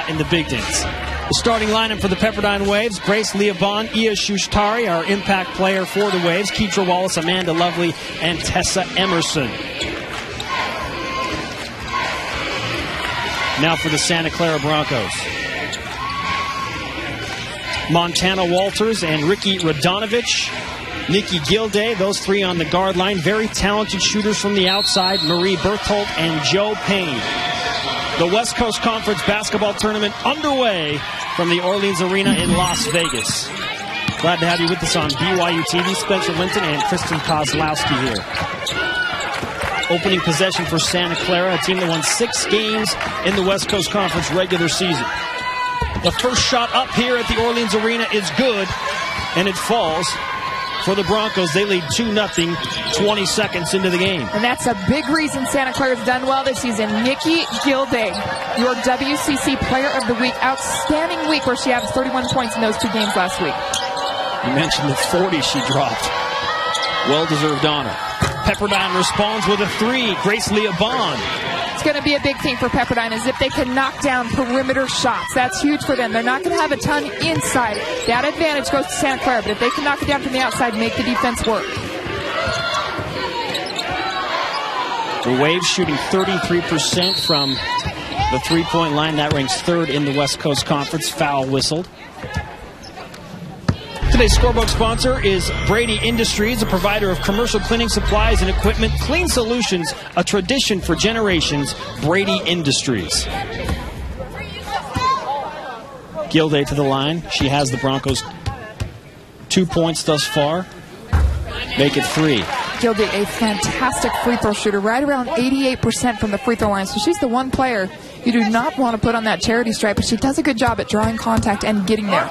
in the big dance. The starting lineup for the Pepperdine Waves: Grace Leobon, Ia Shushtari, our impact player for the Waves, Keitra Wallace, Amanda Lovely, and Tessa Emerson. Now for the Santa Clara Broncos: Montana Walters and Ricky Radonovich, Nikki Gilday, those three on the guard line. Very talented shooters from the outside: Marie Berthold and Joe Payne. The West Coast Conference basketball tournament underway from the Orleans Arena in Las Vegas. Glad to have you with us on BYU TV. Spencer Linton and Kristen Kozlowski here. Opening possession for Santa Clara, a team that won 6 games in the West Coast Conference regular season. The first shot up here at the Orleans Arena is good, and it falls for the Broncos. They lead 2-0, 20 seconds into the game. And that's a big reason Santa Clara's done well this season. Nikki Gilday, your WCC Player of the Week. Outstanding week where she averaged 31 points in those 2 games last week. You mentioned the 40 she dropped. Well-deserved honor. Pepperdine responds with a 3. Grace Leobon. It's going to be a big thing for Pepperdine, as if they can knock down perimeter shots. That's huge for them. They're not going to have a ton inside. That advantage goes to Santa Clara, but if they can knock it down from the outside, make the defense work. The Waves shooting 33% from the three-point line. That ranks 3rd in the West Coast Conference. Foul whistled. Today's scorebook sponsor is Brady Industries, a provider of commercial cleaning supplies and equipment. Clean solutions, a tradition for generations. Brady Industries. Gilday to the line. She has the Broncos 2 points thus far. Make it 3. Gilday, a fantastic free throw shooter, right around 88% from the free throw line. So she's the one player you do not want to put on that charity stripe, but she does a good job at drawing contact and getting there.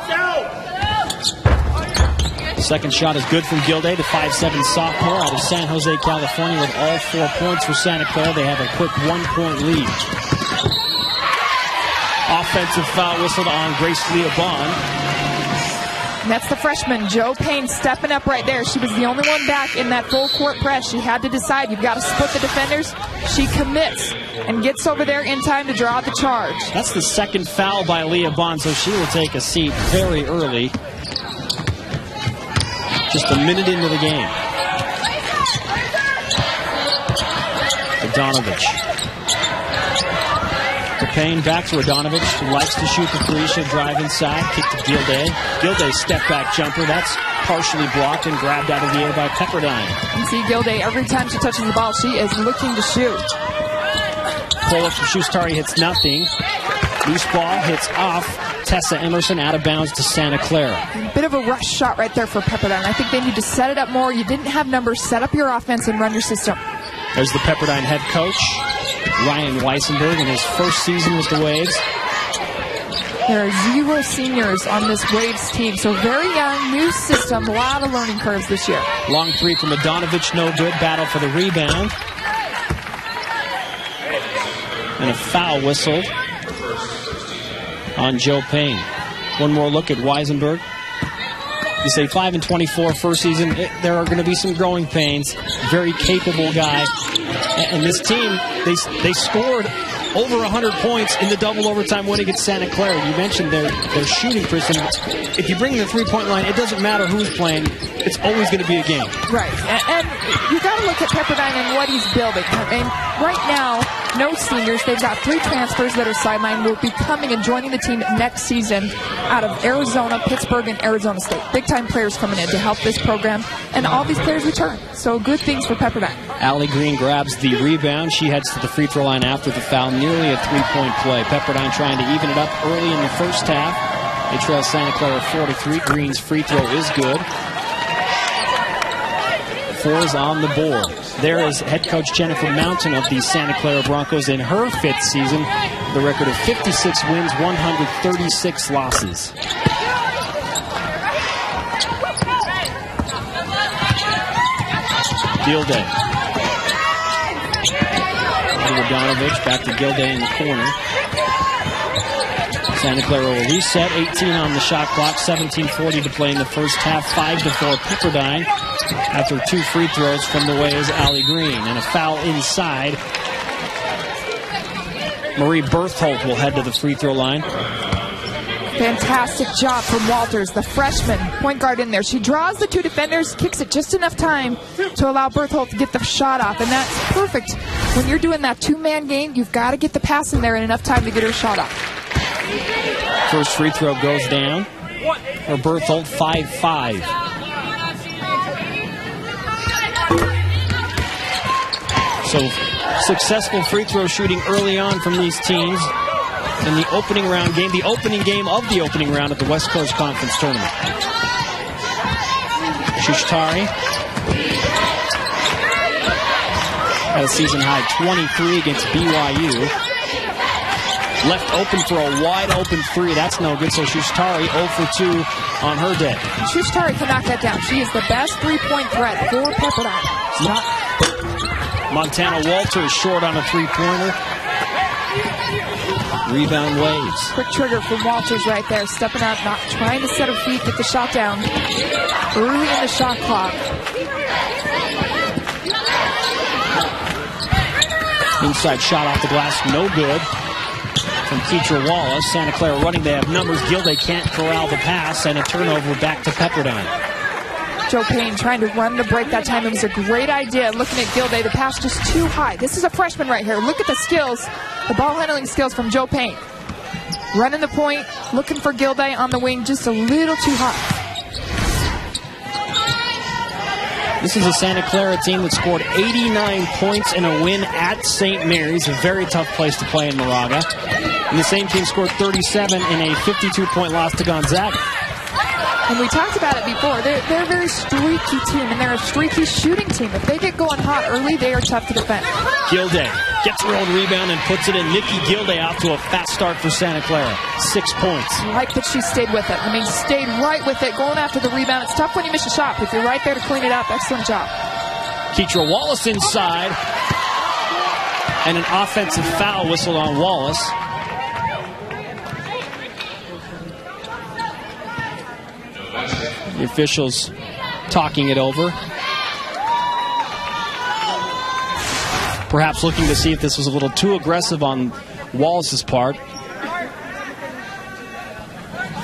Second shot is good from Gilday, the 5'7" sophomore out of San Jose, California, with all 4 points for Santa Clara. They have a quick 1-point lead. Offensive foul whistled on Grace Leobon. And that's the freshman, Joe Payne, stepping up right there. She was the only one back in that full court press. She had to decide, you've got to split the defenders. She commits and gets over there in time to draw the charge. That's the second foul by Leobon, so she will take a seat very early. Just a minute into the game. Radonovich. Payne back to Radonovich, who likes to shoot the 3. She'll drive inside, kick to Gilday. Gilday's step-back jumper, that's partially blocked and grabbed out of the air by Pepperdine. You see Gilday, every time she touches the ball, she is looking to shoot. Pull-up from Shushtari hits nothing. Loose ball hits off. Tessa Emerson out of bounds to Santa Clara. A bit of a rush shot right there for Pepperdine. I think they need to set it up more. You didn't have numbers. Set up your offense and run your system. There's the Pepperdine head coach, Ryan Weissenberg, in his first season with the Waves. There are 0 seniors on this Waves team, so very young, new system, a lot of learning curves this year. Long 3 from Radonovich, no good. Battle for the rebound. And a foul whistled on Joe Payne. One more look at Weisenberg. You say 5-24 first season. There are going to be some growing pains. Very capable guy. And this team, they scored over 100 points in the double overtime win against Santa Clara. You mentioned their shooting precision. If you bring the three-point line, it doesn't matter who's playing. It's always going to be a game. Right. And you got to look at Pepperdine and what he's building. I mean, right now, no seniors. They've got 3 transfers that are sidelined. Will be coming and joining the team next season out of Arizona, Pittsburgh, and Arizona State. Big-time players coming in to help this program, and all these players return. So good things for Pepperdine. Allie Green grabs the rebound. She heads to the free throw line after the foul. Nearly a 3-point play. Pepperdine trying to even it up early in the first half. They trail Santa Clara 4-3. Green's free throw is good. 4's on the board. There is head coach Jennifer Mountain of the Santa Clara Broncos in her 5th season. The record of 56 wins, 136 losses. Gilday. Radonovich back to Gilday in the corner. Santa Clara will reset. 18 on the shot clock. 17:40 to play in the first half. 5-4 Pepperdine after 2 free throws from the Waves' Allie Green. And a foul inside Marie Berthold will head to the free throw line. Fantastic job from Walters, the freshman point guard in there. She draws the two defenders, kicks it just enough time to allow Berthold to get the shot off, and that's perfect. When you're doing that two-man game, you've got to get the pass in there in enough time to get her shot off. First free throw goes down for Berthold, 5-5. So successful free throw shooting early on from these teams in the opening round game, the opening game of the opening round at the West Coast Conference Tournament. Shushtari had a season high 23 against BYU. Left open for a wide open three. That's no good. So Shushtari 0 for 2 on her day. Shushtari can knock that down. She is the best three-point threat for Pepperdine. Montana Walters short on a three-pointer. Rebound Waves. Quick trigger from Walters right there. Stepping out, not trying to set her feet, get the shot down. Early in the shot clock. Inside shot off the glass, no good. From Keitra Wallace. Santa Clara running, they have numbers. Gilday can't corral the pass, and a turnover back to Pepperdine. Joe Payne trying to run the break that time. It was a great idea. Looking at Gilday, the pass just too high. This is a freshman right here. Look at the skills, the ball handling skills from Joe Payne. Running the point, looking for Gilday on the wing, just a little too high. This is a Santa Clara team that scored 89 points in a win at St. Mary's, a very tough place to play in Moraga. And the same team scored 37 in a 52-point loss to Gonzaga. And we talked about it before. They're a very streaky team, and they're a streaky shooting team. If they get going hot early, they are tough to defend. Gilday gets her own rebound and puts it in. Nikki Gilday off to a fast start for Santa Clara. 6 points. I like that she stayed with it. I mean, stayed right with it, going after the rebound. It's tough when you miss a shot. If you're right there to clean it up, excellent job. Keitra Wallace inside. And an offensive foul whistled on Wallace. The officials talking it over. Perhaps looking to see if this was a little too aggressive on Wallace's part.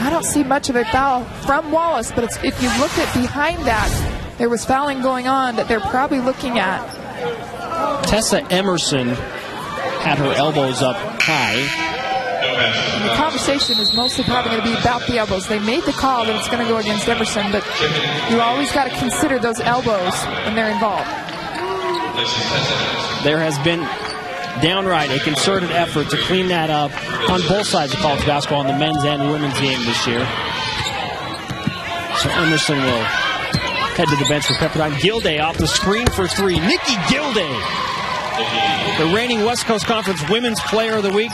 I don't see much of a foul from Wallace, but if you look at behind that, there was fouling going on that they're probably looking at. Tessa Emerson had her elbows up high. And the conversation is mostly probably going to be about the elbows. They made the call that it's going to go against Emerson, but you always got to consider those elbows when they're involved. There has been downright a concerted effort to clean that up on both sides of college basketball in the men's and women's game this year. So Emerson will head to the bench for Pepperdine. Gilday off the screen for three. Nikki Gilday, the reigning West Coast Conference Women's Player of the Week,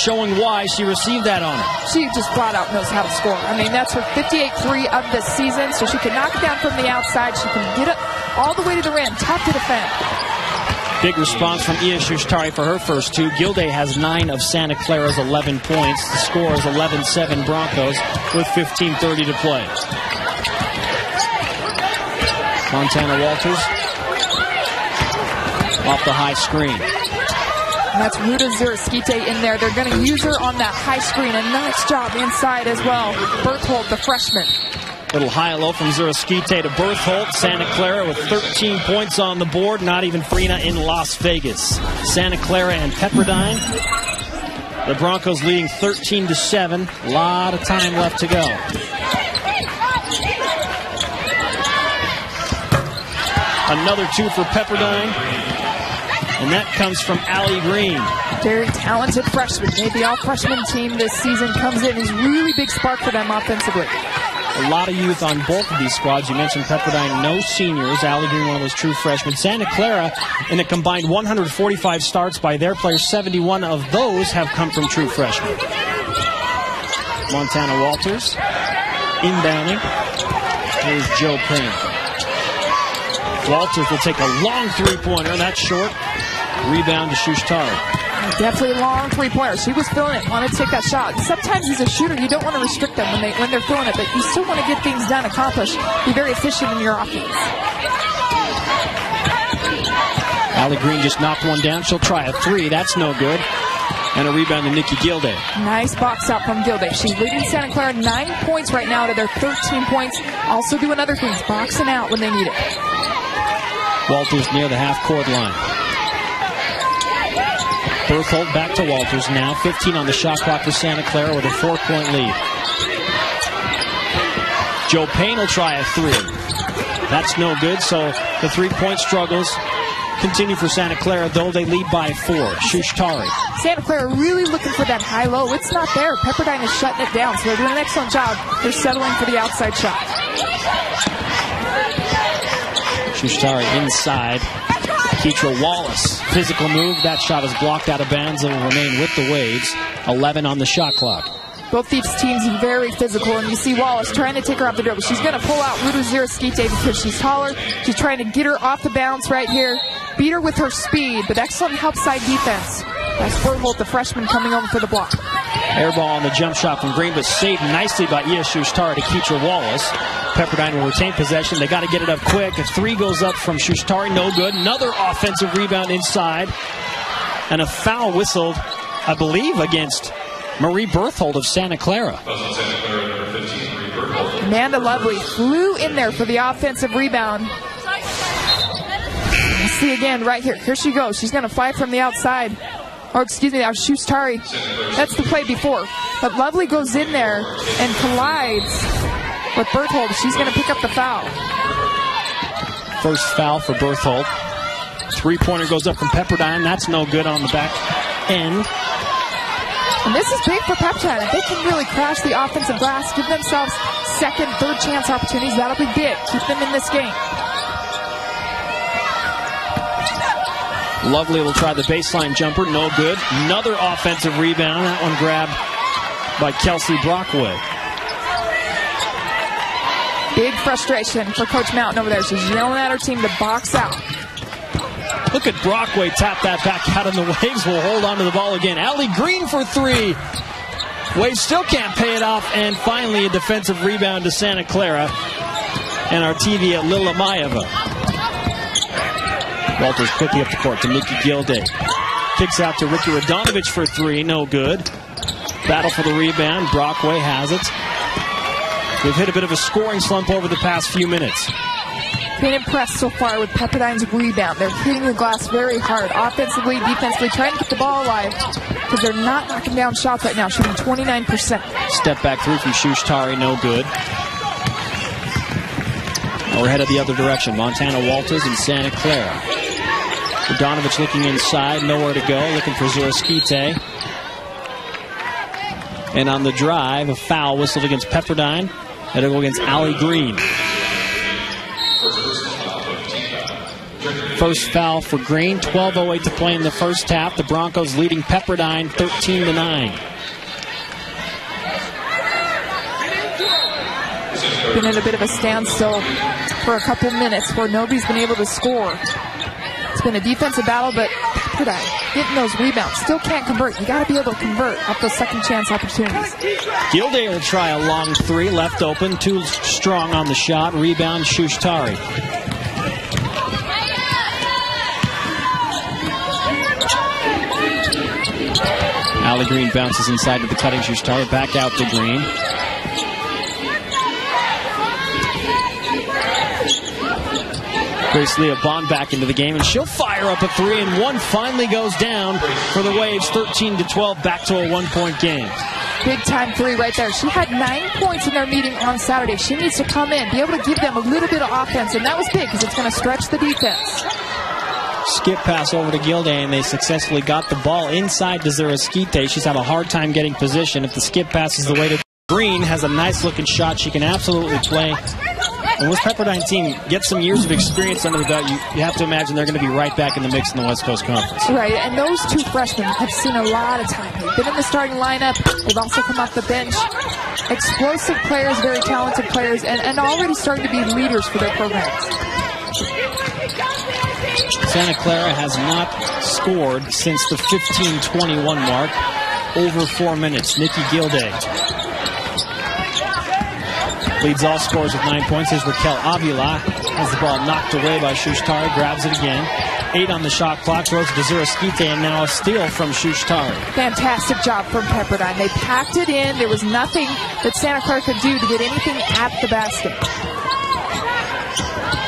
showing why she received that honor. She just flat out knows how to score. I mean, that's her 58-3 of the season, so she can knock it down from the outside. She can get it all the way to the rim. Tough to defend. Big response from Ia Shushtari for her first two. Gilday has 9 of Santa Clara's 11 points. The score is 11-7 Broncos with 15:30 to play. Montana Walters off the high screen. And that's Ruta Zuraskite in there. They're going to use her on that high screen. A nice job inside as well. Berthold, the freshman. Little high-low from Zuraskite to Berthold. Santa Clara with 13 points on the board. Not even Farina in Las Vegas. Santa Clara and Pepperdine. The Broncos leading 13-7. A lot of time left to go. Another 2 for Pepperdine. And that comes from Allie Green. Very talented freshman. Maybe all freshman team this season comes in. Is really big spark for them offensively. A lot of youth on both of these squads. You mentioned Pepperdine, no seniors. Allie Green, one of those true freshmen. Santa Clara, in a combined 145 starts by their players, 71 of those have come from true freshmen. Montana Walters inbounding. Here's Joe Payne. Walters will take a long three-pointer. That's short. Rebound to Shushtari. Definitely a long three-pointer. She was feeling it, wanted to take that shot. Sometimes as a shooter, you don't want to restrict them when they're feeling it, but you still want to get things done, accomplish, be very efficient in your offense. Allie Green just knocked one down. She'll try a three. That's no good. And a rebound to Nikki Gilday. Nice box out from Gilday. She's leading Santa Clara 9 points right now to their 13 points. Also doing other things, boxing out when they need it. Walters near the half-court line. Berthold back to Walters now. 15 on the shot clock for Santa Clara with a 4-point lead. Joe Payne will try a three. That's no good, so the three-point struggles continue for Santa Clara, though they lead by 4. Shushtari. Santa Clara really looking for that high-low. It's not there. Pepperdine is shutting it down, so they're doing an excellent job. They're settling for the outside shot. Shushtari inside. Keitra Wallace. Physical move. That shot is blocked out of bounds. It will remain with the Waves. 11 on the shot clock. Both these teams are very physical, and you see Wallace trying to take her off the dribble. She's going to pull out Rudu Ziraskite because she's taller. She's trying to get her off the bounce right here. Beat her with her speed, but excellent help side defense. That's Berthold, the freshman, coming over for the block. Air ball on the jump shot from Green, but saved nicely by Iya Shushtari to Keitra Wallace. Pepperdine will retain possession. They got to get it up quick. A three goes up from Shushtari, no good. Another offensive rebound inside. And a foul whistled, I believe, against Marie Berthold of Santa Clara. Amanda Lovely flew in there for the offensive rebound. You see again right here. Here she goes. She's going to fly from the outside. Or excuse me, Shushtari. That's the play before. But Lovely goes in there and collides with Berthold. She's going to pick up the foul. First foul for Berthold. Three-pointer goes up from Pepperdine. That's no good on the back end. And this is big for Pepperdine. If they can really crash the offensive glass, give themselves second, third chance opportunities, that'll be big. Keep them in this game. Lovely will try the baseline jumper. No good. Another offensive rebound. That one grabbed by Kelsey Brockway. Big frustration for Coach Mountain over there. She's yelling at her team to box out. Look at Brockway tap that back out, and the Waves will hold on to the ball again. Allie Green for three. Waves still can't pay it off, and finally a defensive rebound to Santa Clara. And our TV at Lila Maeva. Walters quickly up the court to Nikki Gilday. Kicks out to Ricky Radonovich for three. No good. Battle for the rebound. Brockway has it. They've hit a bit of a scoring slump over the past few minutes. Been impressed so far with Pepperdine's rebound. They're hitting the glass very hard, offensively, defensively, trying to get the ball alive because they're not knocking down shots right now, shooting 29%. Step back three from Shushtari, no good. Now we're headed the other direction. Montana Walters and Santa Clara. Radonovich looking inside, nowhere to go, looking for Ziraskite. And on the drive, a foul whistled against Pepperdine. That'll go against Allie Green. First foul for Green. 12:08 to play in the first half. The Broncos leading Pepperdine 13-9. Been in a bit of a standstill for a couple minutes where nobody's been able to score. It's been a defensive battle, but Pepperdine getting those rebounds. Still can't convert. You got to be able to convert off those second chance opportunities. Gilday will try a long three. Left open. Too strong on the shot. Rebound Shushtari. Allie Green bounces inside to the cutting Shushtari. Back out to Green. Grace Leah Bond back into the game, and she'll fire up a three, and one finally goes down for the Waves. 13-12, back to a one-point game. Big time three right there. She had 9 points in their meeting on Saturday. She needs to come in, be able to give them a little bit of offense, and that was big because it's going to stretch the defense. Skip pass over to Gilday, and they successfully got the ball inside to Ziraskite. She's had a hard time getting position. If the skip pass is the way to Green, has a nice-looking shot. She can absolutely play. And this Pepperdine team gets some years of experience under the belt. You have to imagine they're going to be right back in the mix in the West Coast Conference. Right, and those two freshmen have seen a lot of time. They've been in the starting lineup. They've also come off the bench. Explosive players, very talented players, and already starting to be leaders for their programs. Santa Clara has not scored since the 15-21 mark. Over 4 minutes. Nikki Gilday leads all scorers with 9 points. Here's Raquel Avila. Has the ball knocked away by Shushtari. Grabs it again. 8 on the shot clock. Throws to Zeraskite, and now a steal from Shushtari. Fantastic job from Pepperdine. They packed it in. There was nothing that Santa Clara could do to get anything at the basket.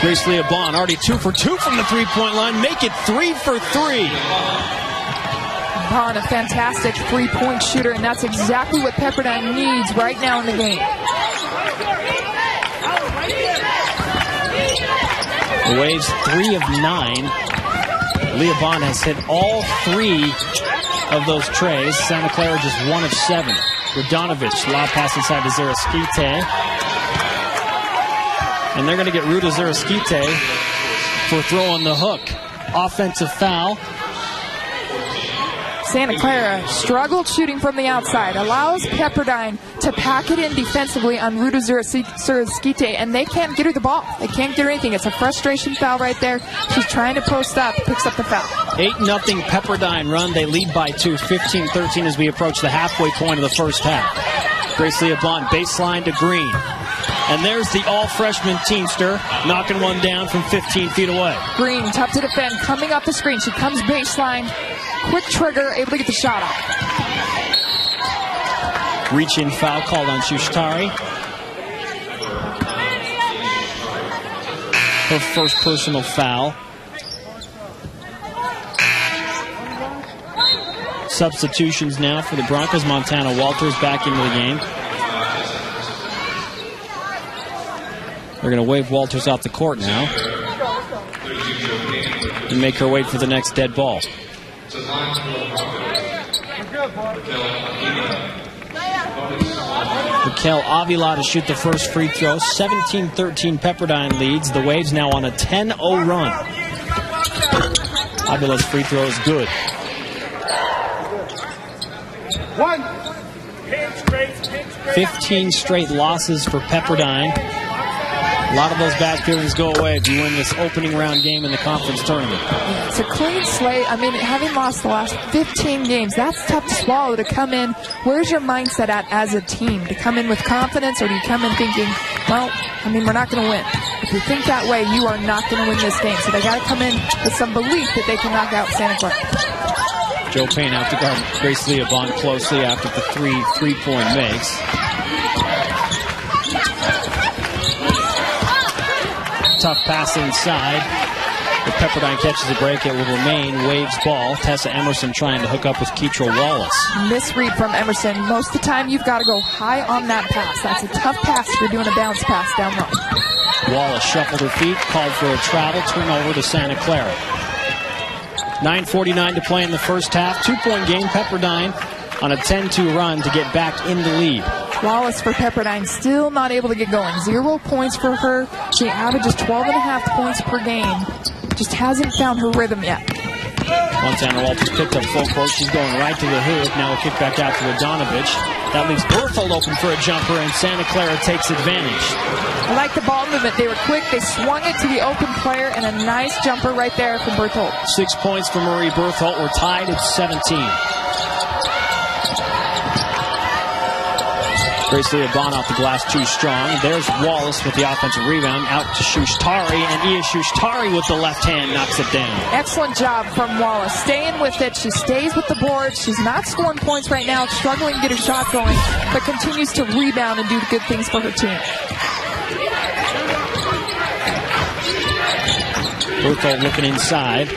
Grace Leah Bond already 2 for 2 from the three-point line. Make it 3 for 3. Bond, a fantastic three-point shooter, and that's exactly what Pepperdine needs right now in the game. The Waves 3 of 9. Leah Bond has hit all 3 of those trays. Santa Clara just 1 of 7. Radonovich, lob pass inside to Zeraskite. And they're going to get Ruda Zeraskite for throwing the hook. Offensive foul. Santa Clara struggled shooting from the outside, allows Pepperdine to pack it in defensively on Ruda Zeraskite, and they can't get her the ball. They can't get her anything. It's a frustration foul right there. She's trying to post up, picks up the foul. 8-0 Pepperdine run. They lead by 2, 15-13 as we approach the halfway point of the first half. Grace Leah Bond, baseline to Green. And there's the all-freshman Teamster, knocking one down from 15 feet away. Green, tough to defend, coming up the screen. She comes baseline, quick trigger, able to get the shot off. Reach-in foul called on Shushtari. Her first personal foul. Substitutions now for the Broncos. Montana Walters back into the game. They're going to wave Walters off the court now and make her wait for the next dead ball. Raquel Avila to shoot the first free throw. 17-13 Pepperdine leads. The Waves now on a 10-0 run. Avila's free throw is good. 15 straight losses for Pepperdine. A lot of those bad feelings go away if you win this opening round game in the conference tournament. Yeah, it's a clean slate. I mean, having lost the last 15 games, that's tough to swallow to come in. Where's your mindset at as a team? To come in with confidence, or do you come in thinking, well, I mean, we're not going to win? If you think that way, you are not going to win this game. So they got to come in with some belief that they can knock out Santa Clara. Joe Payne out to guard Grace Leah Bond closely after the three-point makes. Tough pass inside. If Pepperdine catches a break, it will remain Waves ball. Tessa Emerson trying to hook up with Keitra Wallace. Misread from Emerson. Most of the time, you've got to go high on that pass. That's a tough pass if you're doing a bounce pass down low. Wallace shuffled her feet, called for a travel, turnover to Santa Clara. 9:49 to play in the first half. 2-point game. Pepperdine on a 10-2 run to get back in the lead. Wallace for Pepperdine still not able to get going. 0 points for her. She averages 12.5 points per game. Just hasn't found her rhythm yet. Montana Walters picked up full court. She's going right to the hoop. Now a kick back out to Radonovich. That leaves Berthold open for a jumper, and Santa Clara takes advantage. I like the ball movement. They were quick. They swung it to the open player, and a nice jumper right there from Berthold. 6 points for Marie Berthold. We're tied at 17. Grace Leah Bond off the glass too strong. There's Wallace with the offensive rebound. Out to Shushtari, and Iya Shushtari with the left hand knocks it down. Excellent job from Wallace. Staying with it. She stays with the board. She's not scoring points right now, struggling to get her shot going, but continues to rebound and do good things for her team. Berthold looking inside.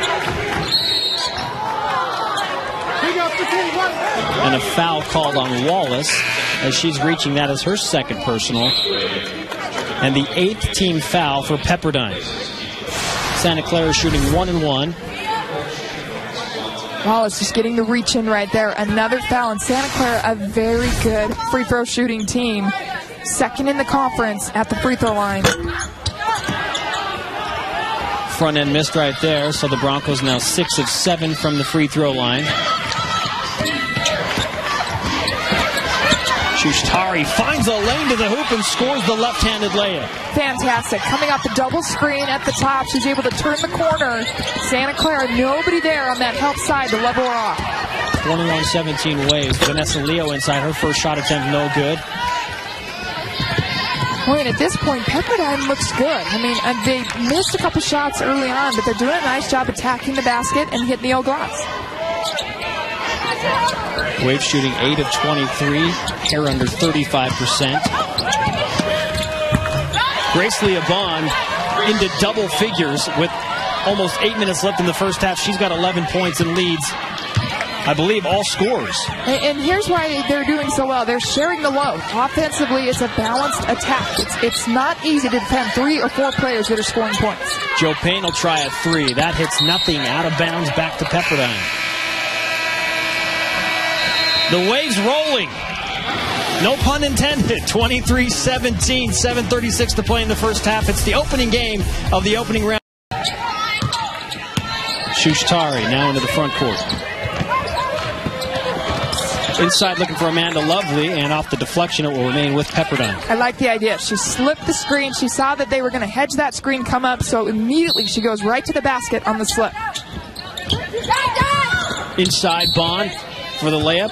And a foul called on Wallace as she's reaching. That is her second personal. And the 8th team foul for Pepperdine. Santa Clara shooting 1-1. Wallace just getting the reach in right there. Another foul. And Santa Clara, a very good free throw shooting team. Second in the conference at the free throw line. Front end missed right there. So the Broncos now 6 of 7 from the free throw line. Shushtari finds a lane to the hoop and scores the left-handed layup. Fantastic. Coming off the double screen at the top, she's able to turn the corner. Santa Clara, nobody there on that help side to level her off. 21-17 Waves. Vanessa Leo inside. Her first shot attempt no good. Well, and at this point, Pepperdine looks good. I mean, they missed a couple shots early on, but they're doing a nice job attacking the basket and hitting the old glass. Wave shooting 8 of 23, hair under 35%. Grace Leabon into double figures with almost 8 minutes left in the first half. She's got 11 points and leads, I believe, all scores. And here's why they're doing so well. They're sharing the load. Offensively, it's a balanced attack. It's not easy to defend 3 or 4 players that are scoring points. Joe Payne will try a 3. That hits nothing. Out of bounds, back to Pepperdine. The Waves rolling. No pun intended. 23-17, 7:36 to play in the first half. It's the opening game of the opening round. Shushtari now into the front court. Inside looking for Amanda Lovely, and off the deflection it will remain with Pepperdine. I like the idea. She slipped the screen. She saw that they were going to hedge that screen come up, so immediately she goes right to the basket on the slip. Inside Bond for the layup.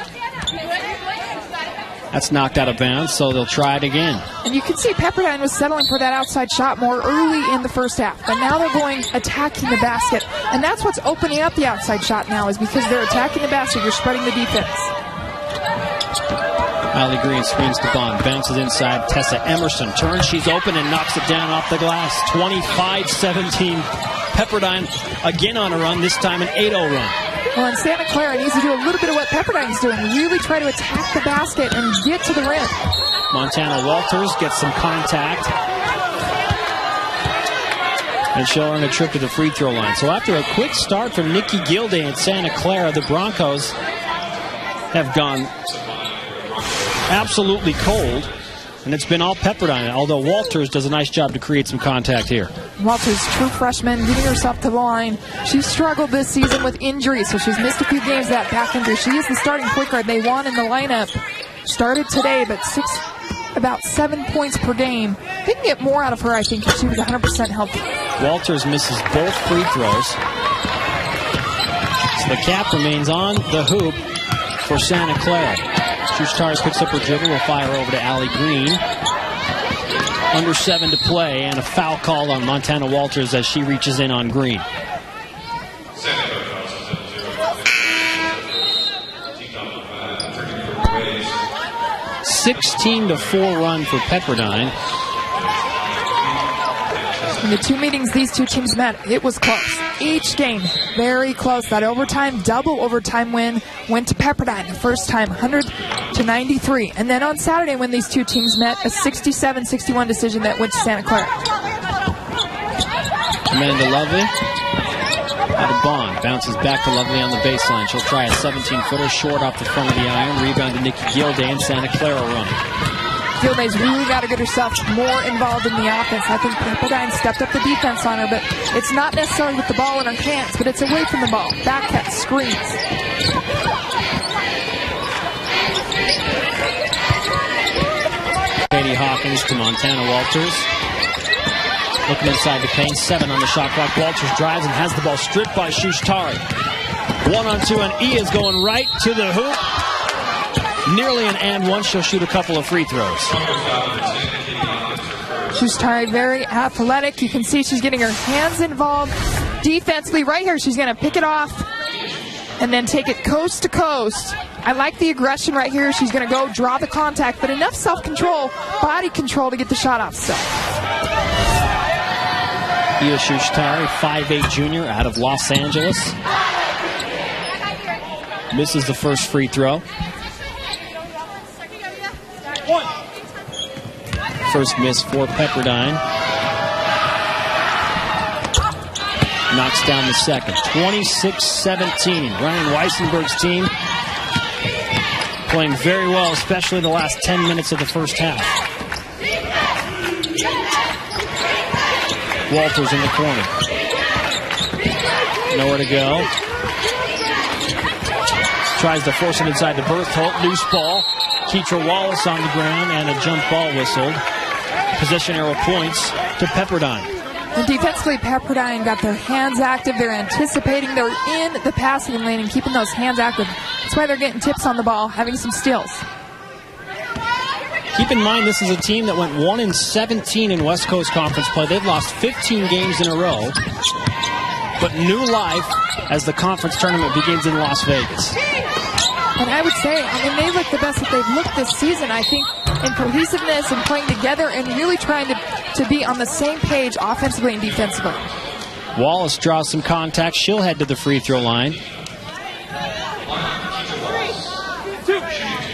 That's knocked out of bounds, so they'll try it again. And you can see Pepperdine was settling for that outside shot more early in the first half. But now they're going attacking the basket. And that's what's opening up the outside shot now, is because they're attacking the basket. You're spreading the defense. Allie Green swings to Bond, bounces inside. Tessa Emerson turns, she's open and knocks it down off the glass. 25-17. Pepperdine again on a run, this time an 8-0 run. Well, and Santa Clara needs to do a little bit of what Pepperdine's doing. Really try to attack the basket and get to the rim. Montana Walters gets some contact. And she'll earn a trip to the free throw line. So after a quick start from Nikki Gilday at Santa Clara, the Broncos have gone absolutely cold. And it's been all Pepperdine, although Walters does a nice job to create some contact here. Walters, true freshman, getting herself to the line. She's struggled this season with injuries, so she's missed a few games, that back injury. She is the starting point guard they want in the lineup. Started today, but about 7 points per game. They can get more out of her, I think, if she was 100% healthy. Walters misses both free throws. So the cap remains on the hoop for Santa Clara. Shushtari picks up her dribble, will fire over to Allie Green. Under 7 to play, and a foul call on Montana Walters as she reaches in on Green. 16-4 run for Pepperdine. In the 2 meetings these two teams met, it was close. Each game, very close. That overtime, double overtime win went to Pepperdine. The first time, 100-93. And then on Saturday, when these two teams met, a 67-61 decision that went to Santa Clara. Amanda Lovely out of Bond. Bounces back to Lovely on the baseline. She'll try a 17-footer short off the front of the iron. Rebound to Nikki Gilday, and Santa Clara run. Gilday's really got to get herself more involved in the offense. I think Pepperdine stepped up the defense on her, but it's not necessarily with the ball in her hands, but it's away from the ball. Back cut, screens. Katie Hawkins to Montana Walters. Looking inside the paint, 7 on the shot clock. Walters drives and has the ball stripped by Shushtari. 1-on-2, and E is going right to the hoop. Nearly an and one. She'll shoot a couple of free throws. Shushtari very athletic. You can see she's getting her hands involved defensively. Right here, she's going to pick it off and then take it coast to coast. I like the aggression right here. She's going to go draw the contact, but enough self-control, body control to get the shot off still. Io Shushtari, 5'8" junior out of Los Angeles. Misses the first free throw. First miss for Pepperdine. Knocks down the second. 26-17. Ryan Weissenberg's team playing very well, especially the last 10 minutes of the first half. Walters in the corner. Nowhere to go. Tries to force it inside to Bertholt. Loose ball. Keitra Wallace on the ground, and a jump ball whistled. Possession arrow points to Pepperdine. And defensively, Pepperdine got their hands active. They're anticipating. They're in the passing lane and keeping those hands active. That's why they're getting tips on the ball, having some steals. Keep in mind, this is a team that went 1-17 in West Coast Conference play. They've lost 15 games in a row. But new life as the conference tournament begins in Las Vegas. And I would say, they look the best that they've looked this season. I think in cohesiveness and playing together and really trying to be on the same page offensively and defensively. Wallace draws some contact. She'll head to the free throw line.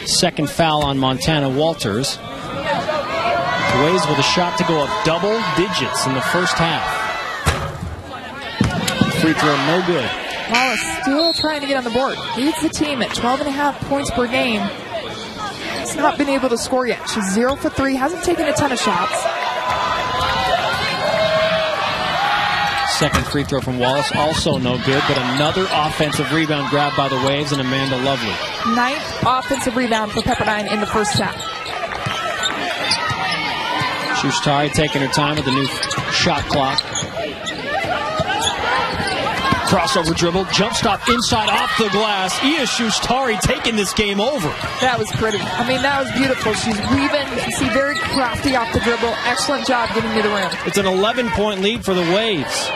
Second foul on Montana Walters. Waves with a shot to go up double digits in the first half. Free throw no good. Wallace still trying to get on the board. Leads the team at 12.5 points per game. Has not been able to score yet. She's 0 for 3. Hasn't taken a ton of shots. Second free throw from Wallace, also no good, but another offensive rebound grab by the Waves and Amanda Lovely. 9th offensive rebound for Pepperdine in the first half. Shustari taking her time with the new shot clock. Crossover dribble, jump stop inside off the glass. Iya Shustari taking this game over. That was pretty. That was beautiful. She's weaving. You can see very crafty off the dribble. Excellent job getting to the rim. It's an 11-point lead for the Waves.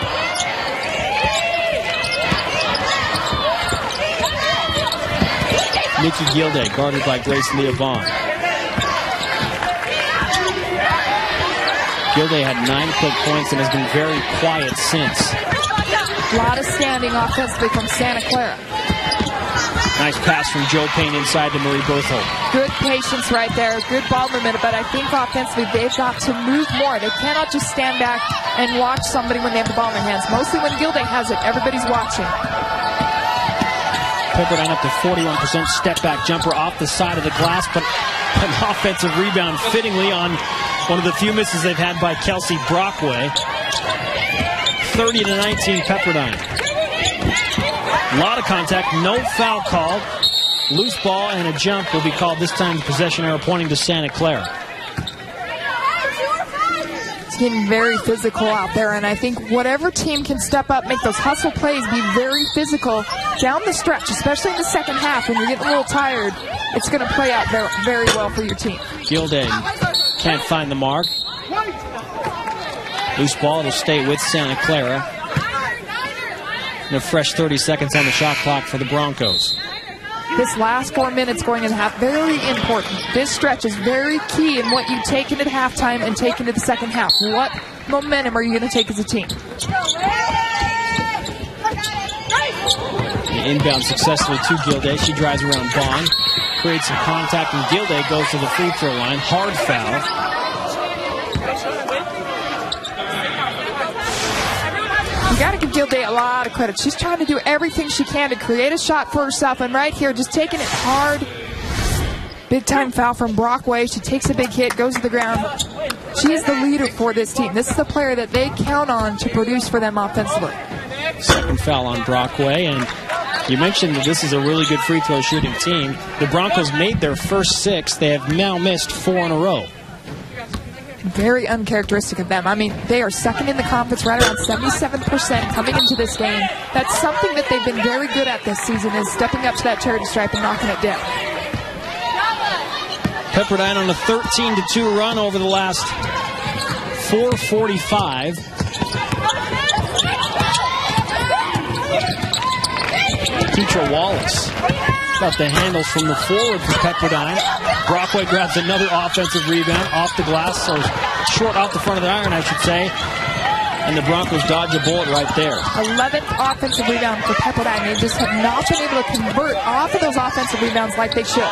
Nikki Gilday guarded by Grace Leah Bond. Gilday had 9 quick points and has been very quiet since. A lot of standing offensively from Santa Clara. Nice pass from Joe Payne inside to Marie Berthold. Good patience right there. Good ball movement. But I think offensively they've got to move more. They cannot just stand back and watch somebody when they have the ball in their hands. Mostly when Gilday has it, everybody's watching. Pepperdine up to 41%. Step back jumper off the side of the glass, but an offensive rebound fittingly on one of the few misses they've had by Kelsey Brockway. 30-19 Pepperdine. A lot of contact, no foul called. Loose ball and a jump will be called this time. Possession error pointing to Santa Clara. It's getting very physical out there, and I think whatever team can step up, make those hustle plays, be very physical down the stretch, especially in the second half when you're getting a little tired, it's going to play out very well for your team. Gilday can't find the mark. Loose ball, it'll stay with Santa Clara. And a fresh 30 seconds on the shot clock for the Broncos. This last 4 minutes going into half, very important. This stretch is very key in what you take into halftime and take into the second half. What momentum are you going to take as a team? The inbound successfully to Gilday. She drives around Bond, creates some contact, and Gilday goes to the free throw line. Hard foul. You got to give Gilday a lot of credit. She's trying to do everything she can to create a shot for herself, and right here, just taking it hard. Big time foul from Brockway. She takes a big hit, goes to the ground. She is the leader for this team. This is the player that they count on to produce for them offensively. Second foul on Brockway, and you mentioned that this is a really good free throw shooting team. The Broncos made their first 6. They have now missed 4 in a row. Very uncharacteristic of them. They are second in the conference, right around 77% coming into this game. That's something that they've been very good at this season, is stepping up to that charity stripe and knocking it down. Pepperdine on a 13-2 run over the last 4:45. Keitra Wallace got the handles from the forward for Pepperdine. Brockway grabs another offensive rebound off the glass, or short off the front of the iron, I should say. And the Broncos dodge a bullet right there. 11th offensive rebound for Pepperdine. They just have not been able to convert off of those offensive rebounds like they should.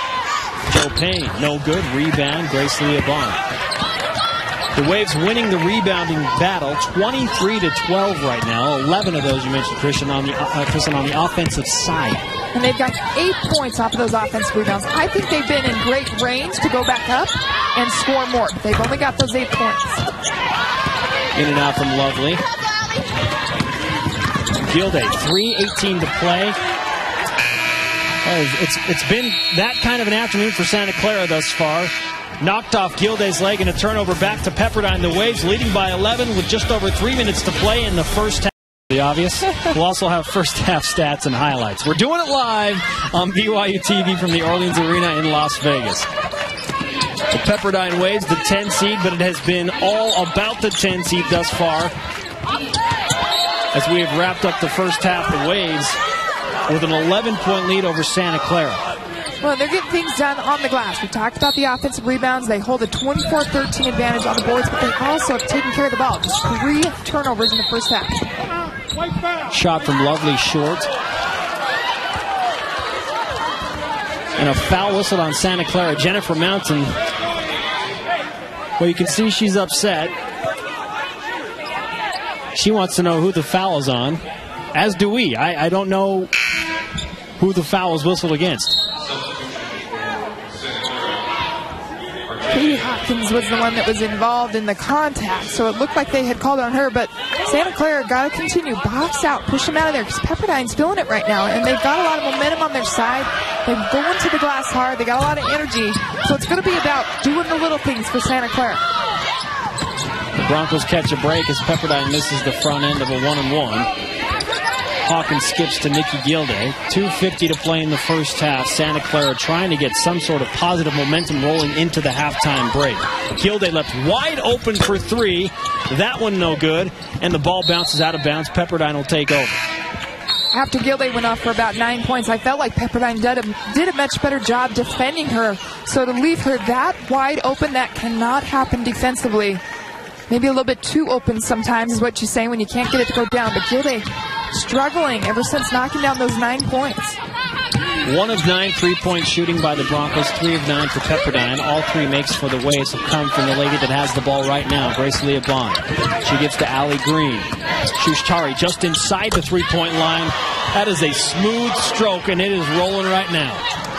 Joe Payne, no good. Rebound, Grace Leah Bond. The Waves winning the rebounding battle, 23-12 right now. 11 of those, you mentioned, Kristen, on the offensive side. And they've got 8 points off of those offensive rebounds. I think they've been in great range to go back up and score more. But they've only got those 8 points. In and out from Lovely. Gilday, 3:18 to play. It's been that kind of an afternoon for Santa Clara thus far. Knocked off Gilday's leg and a turnover back to Pepperdine. The Waves leading by 11 with just over 3 minutes to play in the first half. The obvious. We'll also have first half stats and highlights. We're doing it live on BYU TV from the Orleans Arena in Las Vegas. The Pepperdine Waves, the 10 seed, but it has been all about the 10 seed thus far. As we have wrapped up the first half, the Waves with an 11-point lead over Santa Clara. Well, they're getting things done on the glass. We talked about the offensive rebounds. They hold a 24-13 advantage on the boards, but they also have taken care of the ball. Just 3 turnovers in the first half. Shot from Lovely short. And a foul whistled on Santa Clara. Jennifer Mountain, well, you can see she's upset. She wants to know who the foul is on, as do we. I don't know who the foul was whistled against. Katie Hopkins was the one that was involved in the contact, so it looked like they had called on her, but Santa Clara got to continue. Box out, push them out of there, because Pepperdine's feeling it right now, and they've got a lot of momentum on their side. They're going to the glass hard. They got a lot of energy, so it's going to be about doing the little things for Santa Clara. The Broncos catch a break as Pepperdine misses the front end of a 1-and-1. Hawkins skips to Nikki Gilday. 2:50 to play in the first half. Santa Clara trying to get some sort of positive momentum rolling into the halftime break. Gilday left wide open for 3. That one no good. And the ball bounces out of bounds. Pepperdine will take over. After Gilday went off for about 9 points, I felt like Pepperdine did a much better job defending her. So to leave her that wide open, that cannot happen defensively. Maybe a little bit too open sometimes is what you say when you can't get it to go down. But Gilday struggling ever since knocking down those 9 points. 1 of 9 3-point shooting by the Broncos, 3 of 9 for Pepperdine. All 3 makes for the Waves have come from the lady that has the ball right now, Grace Leah Bond. She gives to Allie Green. Shushtari just inside the 3-point line. That is a smooth stroke, and it is rolling right now.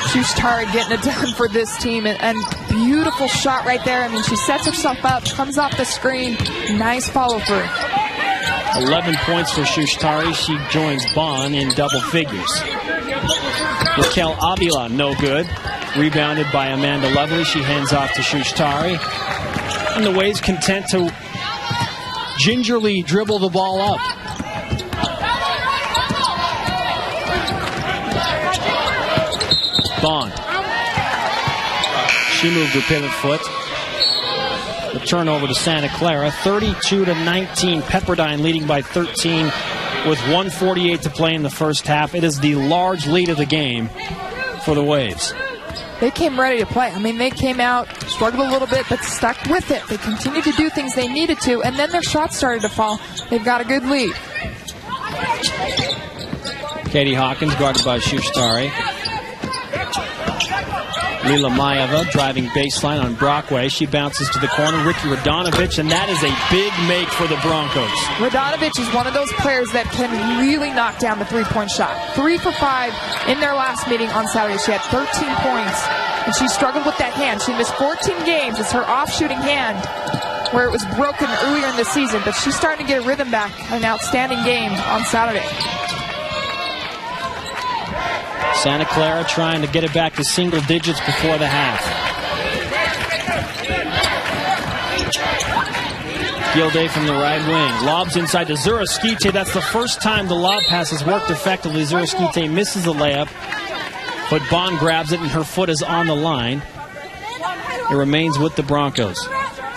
Shushtari getting it done for this team, and beautiful shot right there. I mean, she sets herself up, comes off the screen, nice follow through. 11 points for Shushtari. She joins Bond in double figures. Raquel Avila, no good. Rebounded by Amanda Lovely. She hands off to Shushtari. And the Waves content to gingerly dribble the ball up. Bond. She moved her pivot foot. The turnover to Santa Clara. 32-19. Pepperdine leading by 13 with 1:48 to play in the first half. It is the large lead of the game for the Waves. They came ready to play. I mean, they came out, struggled a little bit, but stuck with it. They continued to do things they needed to, and then their shots started to fall. They've got a good lead. Katie Hawkins guarded by Shushtari. Lila Maeva driving baseline on Brockway. She bounces to the corner. Ricky Radonovich, and that is a big make for the Broncos. Radonovich is one of those players that can really knock down the 3-point shot. 3 for 5 in their last meeting on Saturday. She had 13 points, and she struggled with that hand. She missed 14 games. It's her off-shooting hand where it was broken earlier in the season, but she's starting to get a rhythm back. An outstanding game on Saturday. Santa Clara trying to get it back to single digits before the half. Gilday from the right wing. Lobs inside to Zuraskite. That's the first time the lob pass has worked effectively. Zuraskite misses the layup, but Bond grabs it and her foot is on the line. It remains with the Broncos.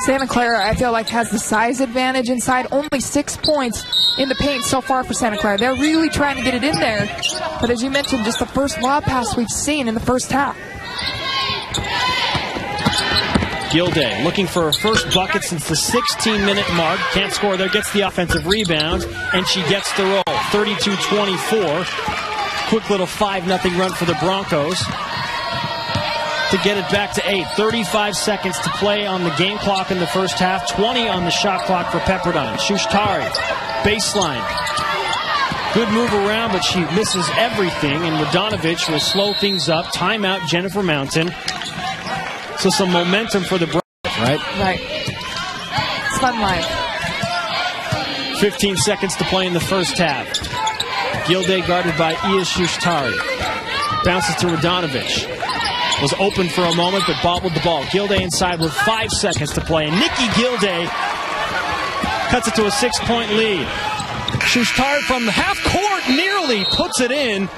Santa Clara, I feel like, has the size advantage inside. Only 6 points in the paint so far for Santa Clara. They're really trying to get it in there. But as you mentioned, just the first lob pass we've seen in the first half. Gilday looking for her first bucket since the 16-minute mark. Can't score there. Gets the offensive rebound, and she gets the roll. 32-24. Quick little 5-0 run for the Broncos to get it back to 8. 35 seconds to play on the game clock in the first half. 20 on the shot clock for Pepperdine. Shushtari, baseline. Good move around, but she misses everything, and Radonovich will slow things up. Timeout, Jennifer Mountain. So some momentum for the Broncos, right? Right. It's fun life. 15 seconds to play in the first half. Gilday guarded by Iya Shushtari. Bounces to Radonovich. Was open for a moment, but bobbled the ball. Gilday inside with 5 seconds to play. And Nikki Gilday cuts it to a 6-point lead. Shushtari from half court nearly puts it in.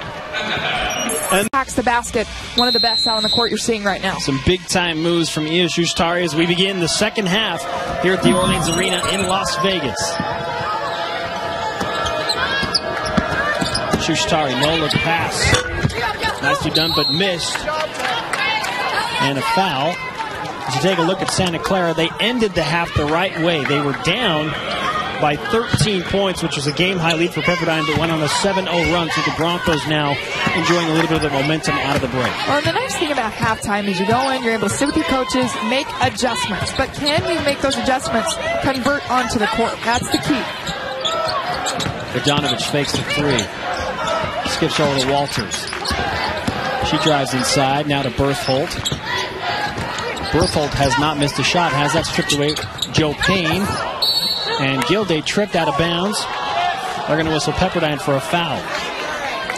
And packs the basket. One of the best out on the court you're seeing right now. some big-time moves from Io Shushtari as we begin the second half here at the Orleans Arena in Las Vegas. Shushtari, no-look pass. Nicely done, but missed. And a foul. As you take a look at Santa Clara, they ended the half the right way. They were down by 13 points, which was a game-high lead for Pepperdine, but went on a 7-0 run. So the Broncos now enjoying a little bit of the momentum out of the break. Well, the nice thing about halftime is you go in, you're able to sit with your coaches, make adjustments. But can you make those adjustments convert onto the court? That's the key. Radonovich fakes the three. Skips over to Walters. She drives inside, now to Berthold. Berthold has not missed a shot, has that stripped away. Joe Payne. And Gilday tripped out of bounds. They're going to whistle Pepperdine for a foul.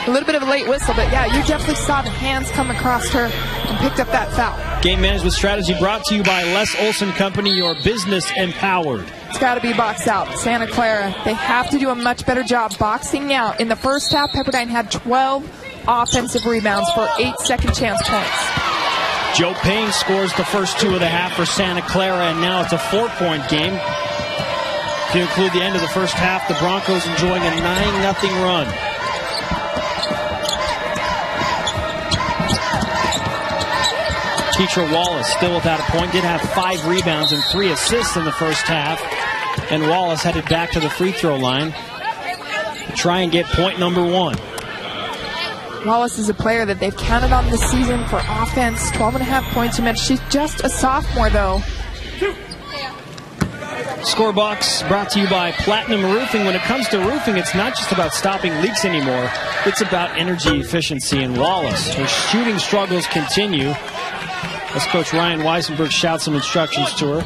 A little bit of a late whistle, but yeah, you definitely saw the hands come across her and picked up that foul. Game management strategy brought to you by Les Olson Company, your business empowered. It's got to be box out. Santa Clara, they have to do a much better job boxing out. In the first half, Pepperdine had 12 offensive rebounds for 8 second chance points. Joe Payne scores the first two of the half for Santa Clara, and now it's a 4-point game. To include the end of the first half, the Broncos enjoying a 9-0 run. Keitra Wallace still without a point, did have 5 rebounds and 3 assists in the first half. And Wallace headed back to the free throw line to try and get point number 1. Wallace is a player that they've counted on this season for offense. 12.5 points. You mentioned she's just a sophomore, though. Scorebox brought to you by Platinum Roofing. When it comes to roofing, it's not just about stopping leaks anymore. It's about energy efficiency. And Wallace, her shooting struggles continue as Coach Ryan Weisenberg shouts some instructions to her.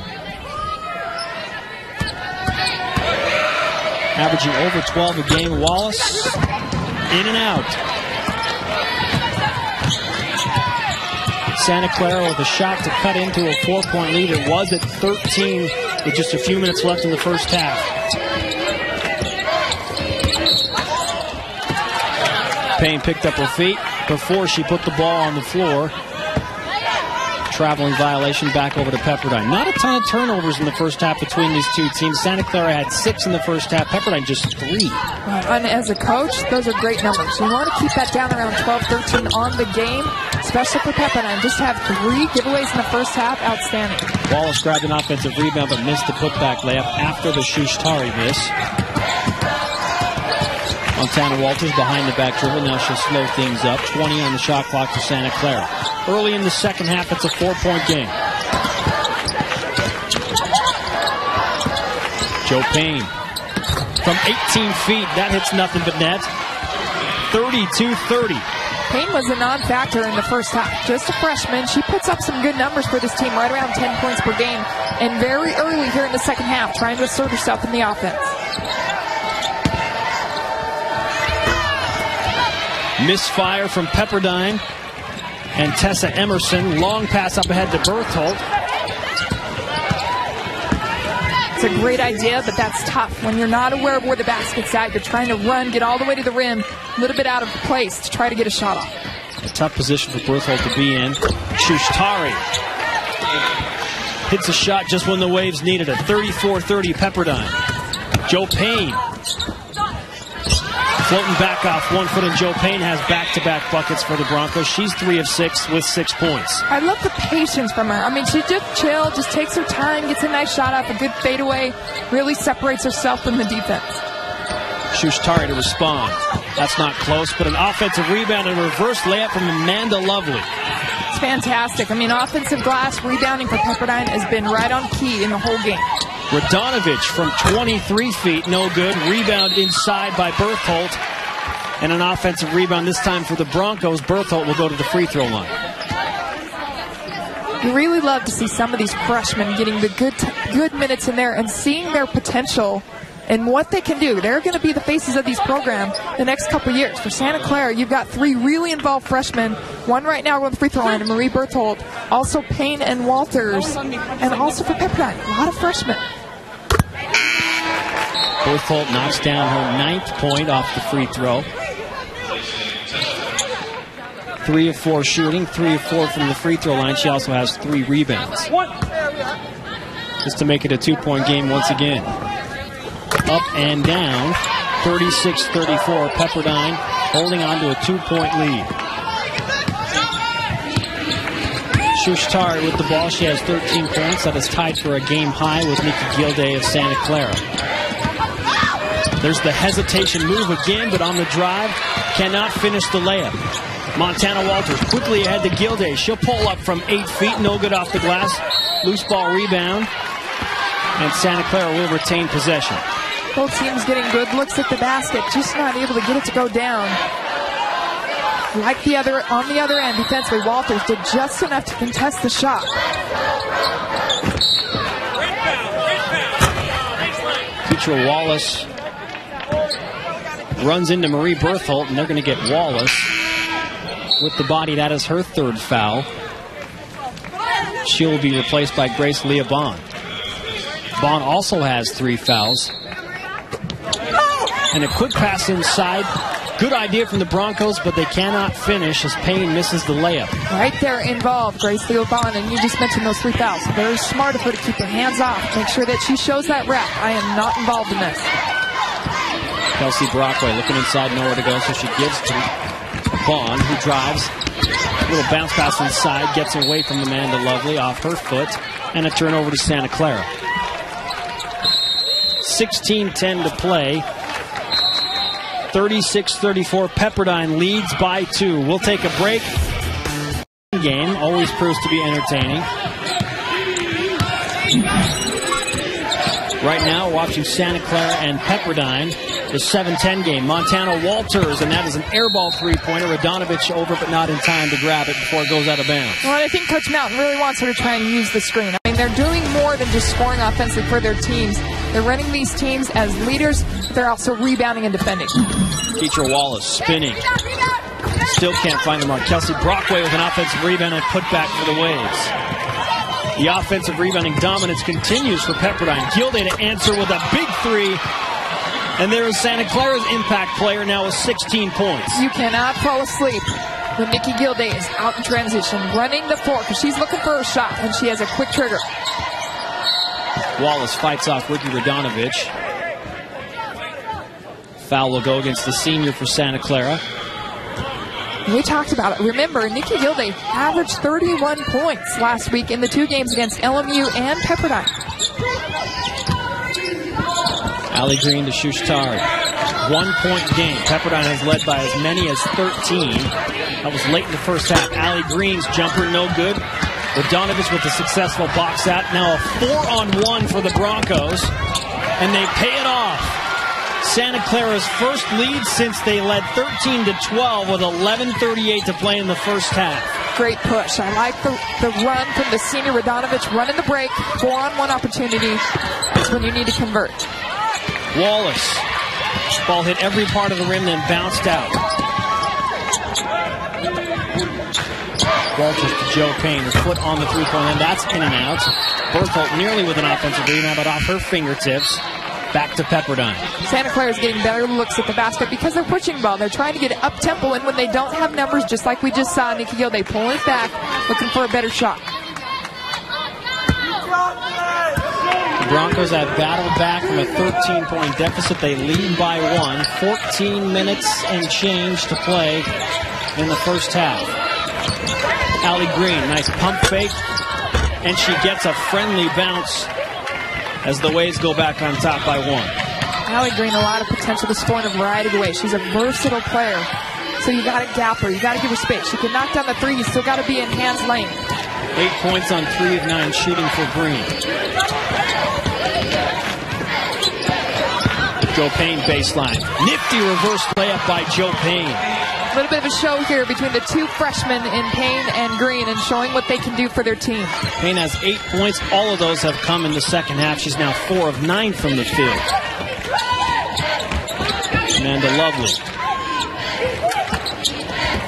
Averaging over 12 a game. Wallace in and out. Santa Clara with a shot to cut into a 4-point lead. It was at 13 with just a few minutes left in the first half. Payne picked up her feet before she put the ball on the floor. Traveling violation back over to Pepperdine. Not a ton of turnovers in the first half between these two teams. Santa Clara had 6 in the first half. Pepperdine just 3. And as a coach, those are great numbers. You want to keep that down around 12, 13 on the game, especially for Pepperdine. Just have 3 giveaways in the first half. Outstanding. Wallace grabbed an offensive rebound but missed the putback layup after the Shushtari miss. Montana Walters behind the back dribble. Now she'll slow things up. 20 on the shot clock for Santa Clara. Early in the second half, it's a 4-point game. Joe Payne from 18 feet. That hits nothing but net. 32-30. Payne was a non-factor in the first half. Just a freshman. She puts up some good numbers for this team, right around 10 points per game. And very early here in the second half, trying to assert herself in the offense. Misfire from Pepperdine and Tessa Emerson. Long pass up ahead to Berthold. It's a great idea, but that's tough. When you're not aware of where the basket's at, you're trying to run, get all the way to the rim, a little bit out of place to try to get a shot off. A tough position for Berthold to be in. Shushtari hits a shot just when the Waves needed it. 34-30 Pepperdine. Joe Payne floating back off 1 foot, and Joe Payne has back-to-back buckets for the Broncos. She's 3 of 6 with 6 points. I love the patience from her. I mean, she just chill, just takes her time, gets a nice shot off, a good fadeaway, really separates herself from the defense. Shushtari to respond. That's not close, but an offensive rebound and a reverse layup from Amanda Lovely. It's fantastic. I mean, offensive glass rebounding for Pepperdine has been right on key in the whole game. Radonovich from 23 feet, no good. Rebound inside by Berthold. And an offensive rebound this time for the Broncos. Berthold will go to the free throw line. You really love to see some of these freshmen getting the good minutes in there and seeing their potential and what they can do. They're going to be the faces of these programs the next couple years. For Santa Clara, you've got 3 really involved freshmen. One right now on the free throw line, Marie Berthold. Also Payne and Walters. And also for Pepperdine, a lot of freshmen. Berthold knocks down her 9th point off the free throw. 3 of 4 shooting, 3 of 4 from the free throw line. She also has 3 rebounds. Just to make it a 2-point game once again. Up and down, 36-34. Pepperdine holding on to a 2-point lead. Shushtari with the ball. She has 13 points. That is tied for a game high with Nikki Gilday of Santa Clara. There's the hesitation move again, but on the drive, cannot finish the layup. Montana Walters quickly ahead to Gilday. She'll pull up from 8 feet, no good off the glass. Loose ball rebound, and Santa Clara will retain possession. Both teams getting good looks at the basket, just not able to get it to go down. Like on the other end, defensively, Walters did just enough to contest the shot. Teacher Wallace runs into Marie Berthold, and they're going to get Wallace with the body. That is her 3rd foul. She'll be replaced by Grace Leah Bond. Bond also has 3 fouls. And a quick pass inside. Good idea from the Broncos, but they cannot finish as Payne misses the layup. Right there involved, Grace Leah Bond, and you just mentioned those 3 fouls. Very smart of her to keep her hands off. Make sure that she shows that rep. I am not involved in this. Kelsey Brockway looking inside, nowhere to go, so she gives to Bond, who drives. A little bounce pass inside, gets away from Amanda Lovely off her foot, and a turnover to Santa Clara. 16:10 to play. 36-34. Pepperdine leads by 2. We'll take a break. Game always proves to be entertaining. Right now, we're watching Santa Clara and Pepperdine. The 7-10 game. Montana Walters, and that is an airball 3-pointer. Radonovich over, but not in time to grab it before it goes out of bounds. Well, I think Coach Mountain really wants her to try and use the screen. I mean, they're doing more than just scoring offensively for their teams. They're running these teams as leaders, but they're also rebounding and defending. Teacher Wallace spinning. Still can't find the mark. Kelsey Brockway with an offensive rebound and put back for the Waves. The offensive rebounding dominance continues for Pepperdine. Gilday to answer with a big 3. And there is Santa Clara's impact player now with 16 points. You cannot fall asleep when Nikki Gilday is out in transition, running the floor, because she's looking for a shot, and she has a quick trigger. Wallace fights off Ricky Radonovich. Foul will go against the senior for Santa Clara. We talked about it. Remember, Nikki Gilday averaged 31 points last week in the 2 games against LMU and Pepperdine. Allie Green to Shushtari. 1-point game. Pepperdine has led by as many as 13. That was late in the first half. Allie Green's jumper no good. Radonovich with a successful box out. Now a 4-on-1 for the Broncos. And they pay it off. Santa Clara's first lead since they led 13-12 with 11:38 to play in the first half. Great push. I like the run from the senior Radonovich. Running the break. 4-on-1 opportunity. That's when you need to convert. Wallace. Ball hit every part of the rim, then bounced out. Walters to Joe Payne. Her foot on the 3-point line. That's in and out. Berthold nearly with an offensive rebound, but off her fingertips. Back to Pepperdine. Santa Clara is getting better looks at the basket because they're pushing ball. They're trying to get it up-tempo, and when they don't have numbers, just like we just saw, Nikki Gilday pulling it back, looking for a better shot. The Broncos have battled back from a 13-point deficit. They lead by 1. 14 minutes and change to play in the first half. Allie Green, nice pump fake, and she gets a friendly bounce as the Waves go back on top by 1. Allie Green, a lot of potential to score in a variety of ways. She's a versatile player, so you got to gap her. You got to give her space. She can knock down the 3. You still got to be in hands lane. 8 points on 3 of 9 shooting for Green. Joe Payne baseline. Nifty reverse layup by Joe Payne. A little bit of a show here between the 2 freshmen in Payne and Green and showing what they can do for their team. Payne has 8 points. All of those have come in the second half. She's now 4 of 9 from the field. Amanda Lovely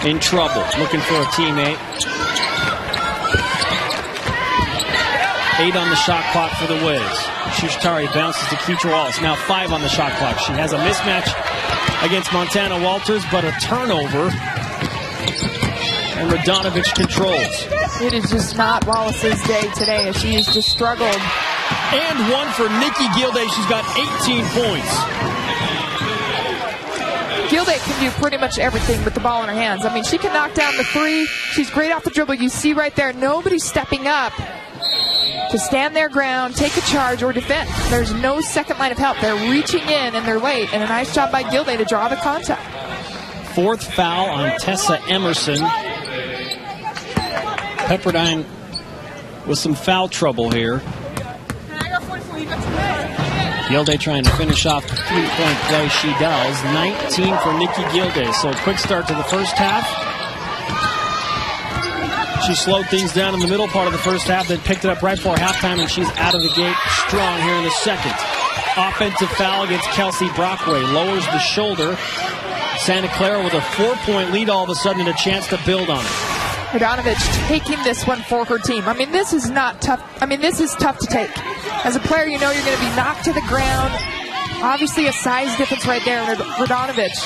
in trouble, looking for a teammate. 8 on the shot clock for the Wiz. Shushtari bounces to Keitra Wallace. Now 5 on the shot clock. She has a mismatch against Montana Walters, but a turnover And Radonovich controls. It is just not Wallace's day today as she has just struggled. And one for Nikki Gilday. She's got 18 points. Gilday can do pretty much everything with the ball in her hands. I mean, she can knock down the three. She's great off the dribble. You see right there, nobody's stepping up to stand their ground, take a charge, or defend. There's no second line of help. They're reaching in, and they're late. And a nice job by Gilday to draw the contact. Fourth foul on Tessa Emerson. Pepperdine with some foul trouble here. Gilday trying to finish off the three-point play. She does. 19 for Nikki Gilday. So a quick start to the first half. She slowed things down in the middle part of the first half, then picked it up right before halftime, and she's out of the gate strong here in the second. Offensive foul against Kelsey Brockway. Lowers the shoulder. Santa Clara with a 4-point lead all of a sudden and a chance to build on it. Radonovich taking this one for her team. I mean, this is not tough. I mean, this is tough to take. As a player, you know you're going to be knocked to the ground. Obviously, a size difference right there. Radonovich,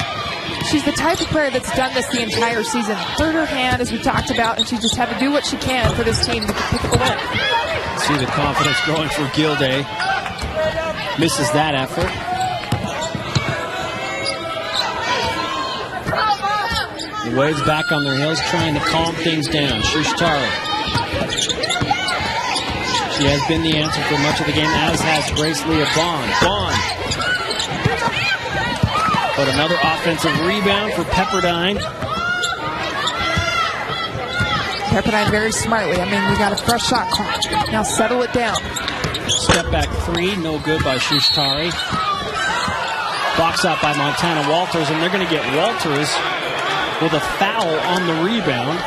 she's the type of player that's done this the entire season. Hurt her hand, as we talked about, and she just had to do what she can for this team to pick up the win. See the confidence growing for Gilday. Misses that effort. The Waves back on their heels, trying to calm things down. Shushtari. She has been the answer for much of the game, as has Grace Leah Bond. Bond. But another offensive rebound for Pepperdine. Pepperdine very smartly. I mean, we got a fresh shot clock. Now settle it down. Step back three, no good by Shushtari. Box out by Montana Walters, and they're going to get Walters with a foul on the rebound.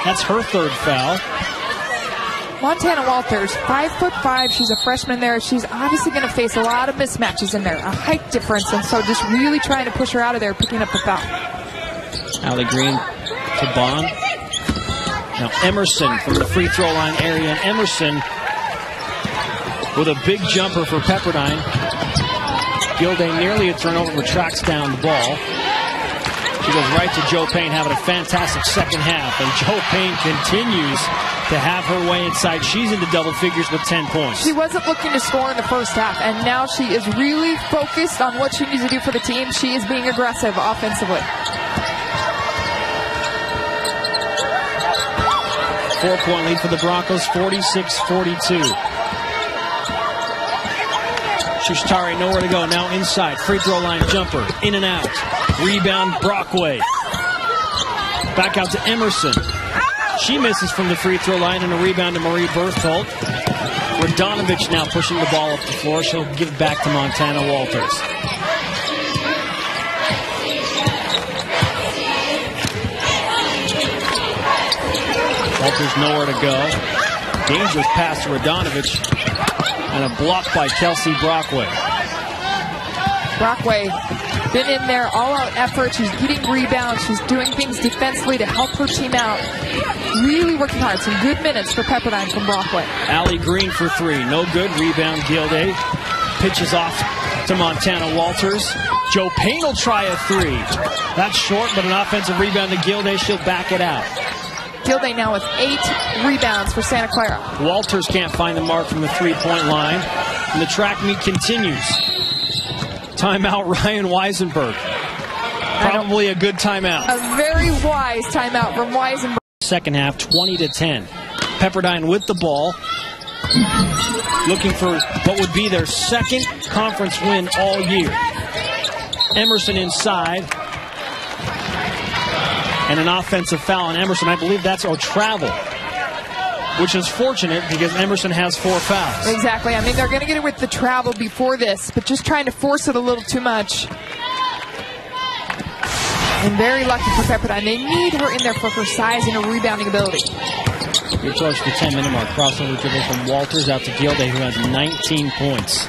That's her third foul. Montana Walters, 5'5". She's a freshman there. She's obviously going to face a lot of mismatches in there, a height difference, and so just really trying to push her out of there, picking up the foul. Allie Green to Bond. Now Emerson from the free throw line area, and Emerson with a big jumper for Pepperdine. Gilday nearly a turnover, but tracks down the ball. She goes right to Joe Payne, having a fantastic second half, and Joe Payne continues to have her way inside. She's into double figures with 10 points. She wasn't looking to score in the first half, and now she is really focused on what she needs to do for the team. She is being aggressive offensively. 4-point lead for the Broncos, 46-42. Shushtari nowhere to go. Now inside. Free throw line jumper. In and out. Rebound Brockway. Back out to Emerson. She misses from the free throw line, and a rebound to Marie Berthold. Radonovich now pushing the ball up the floor. She'll give it back to Montana Walters. Walters nowhere to go. Dangerous pass to Radonovich. And a block by Kelsey Brockway. Brockway, been in there, all-out effort. She's getting rebounds. She's doing things defensively to help her team out. Really working hard. Some good minutes for Pepperdine from Brockway. Allie Green for three. No good. Rebound Gilday. Pitches off to Montana Walters. Joe Payne will try a three. That's short, but an offensive rebound to Gilday. She'll back it out. Gilday now with 8 rebounds for Santa Clara. Walters can't find the mark from the three-point line. And the track meet continues. Timeout, Ryan Weisenberg. Probably a good timeout. A very wise timeout from Weisenberg. Second half, 20-10. Pepperdine with the ball. Looking for what would be their second conference win all year. Emerson inside. And an offensive foul on Emerson. I believe that's travel, which is fortunate because Emerson has 4 fouls. Exactly. I mean, they're going to get it with the travel before this, but just trying to force it a little too much. And very lucky for Pepperdine. They need her in there for her size and her rebounding ability. We're close to the 10-minute mark. Crossover dribble from Walters out to Gilday, who has 19 points.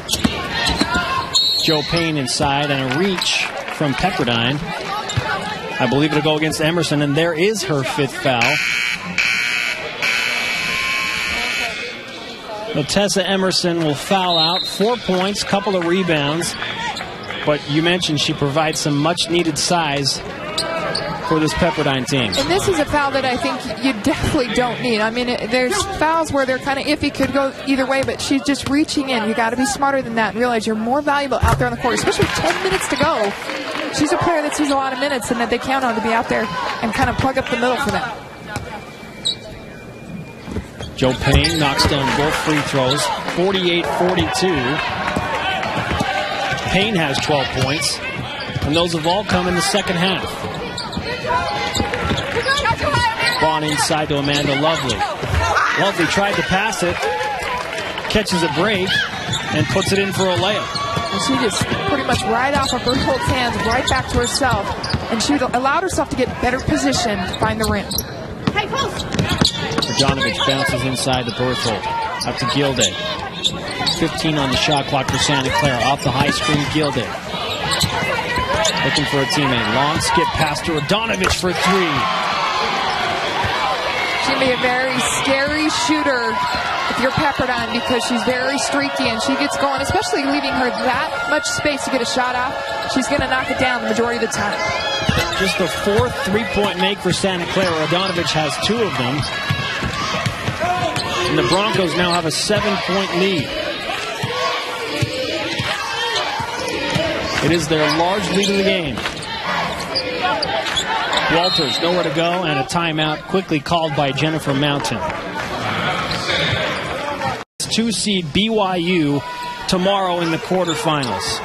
Joe Payne inside, and a reach from Pepperdine. I believe it'll go against Emerson, and there is her 5th foul. Tessa Emerson will foul out. 4 points, couple of rebounds. But you mentioned she provides some much-needed size for this Pepperdine team. And this is a foul that I think you definitely don't need. I mean, there's fouls where they're kind of iffy, could go either way, but she's just reaching in. You got to be smarter than that and realize you're more valuable out there on the court, especially with 10 minutes to go. She's a player that sees a lot of minutes and that they count on to be out there and kind of plug up the middle for them. Joe Payne knocks down both free throws, 48-42. Payne has 12 points, and those have all come in the second half. Bond inside to Amanda Lovely. Lovely tried to pass it, catches a break, and puts it in for a layup. And she just pretty much right off of Berthold's hands, right back to herself, and she allowed herself to get better position to find the rim. Radonovich bounces inside to Berthold. Up to Gilday. 15 on the shot clock for Santa Clara. Off the high screen, Gilday. Looking for a teammate. Long skip pass to Radonovich for three. She'll be a very scary shooter if you're Pepperdine because she's very streaky and she gets going, especially leaving her that much space to get a shot off. She's going to knock it down the majority of the time. Just the fourth three-point make for Santa Clara. Radonovich has two of them. And the Broncos now have a 7-point lead. It is their large lead in the game. Walters nowhere to go, and a timeout quickly called by Jennifer Mountain. 2-seed BYU tomorrow in the quarterfinals.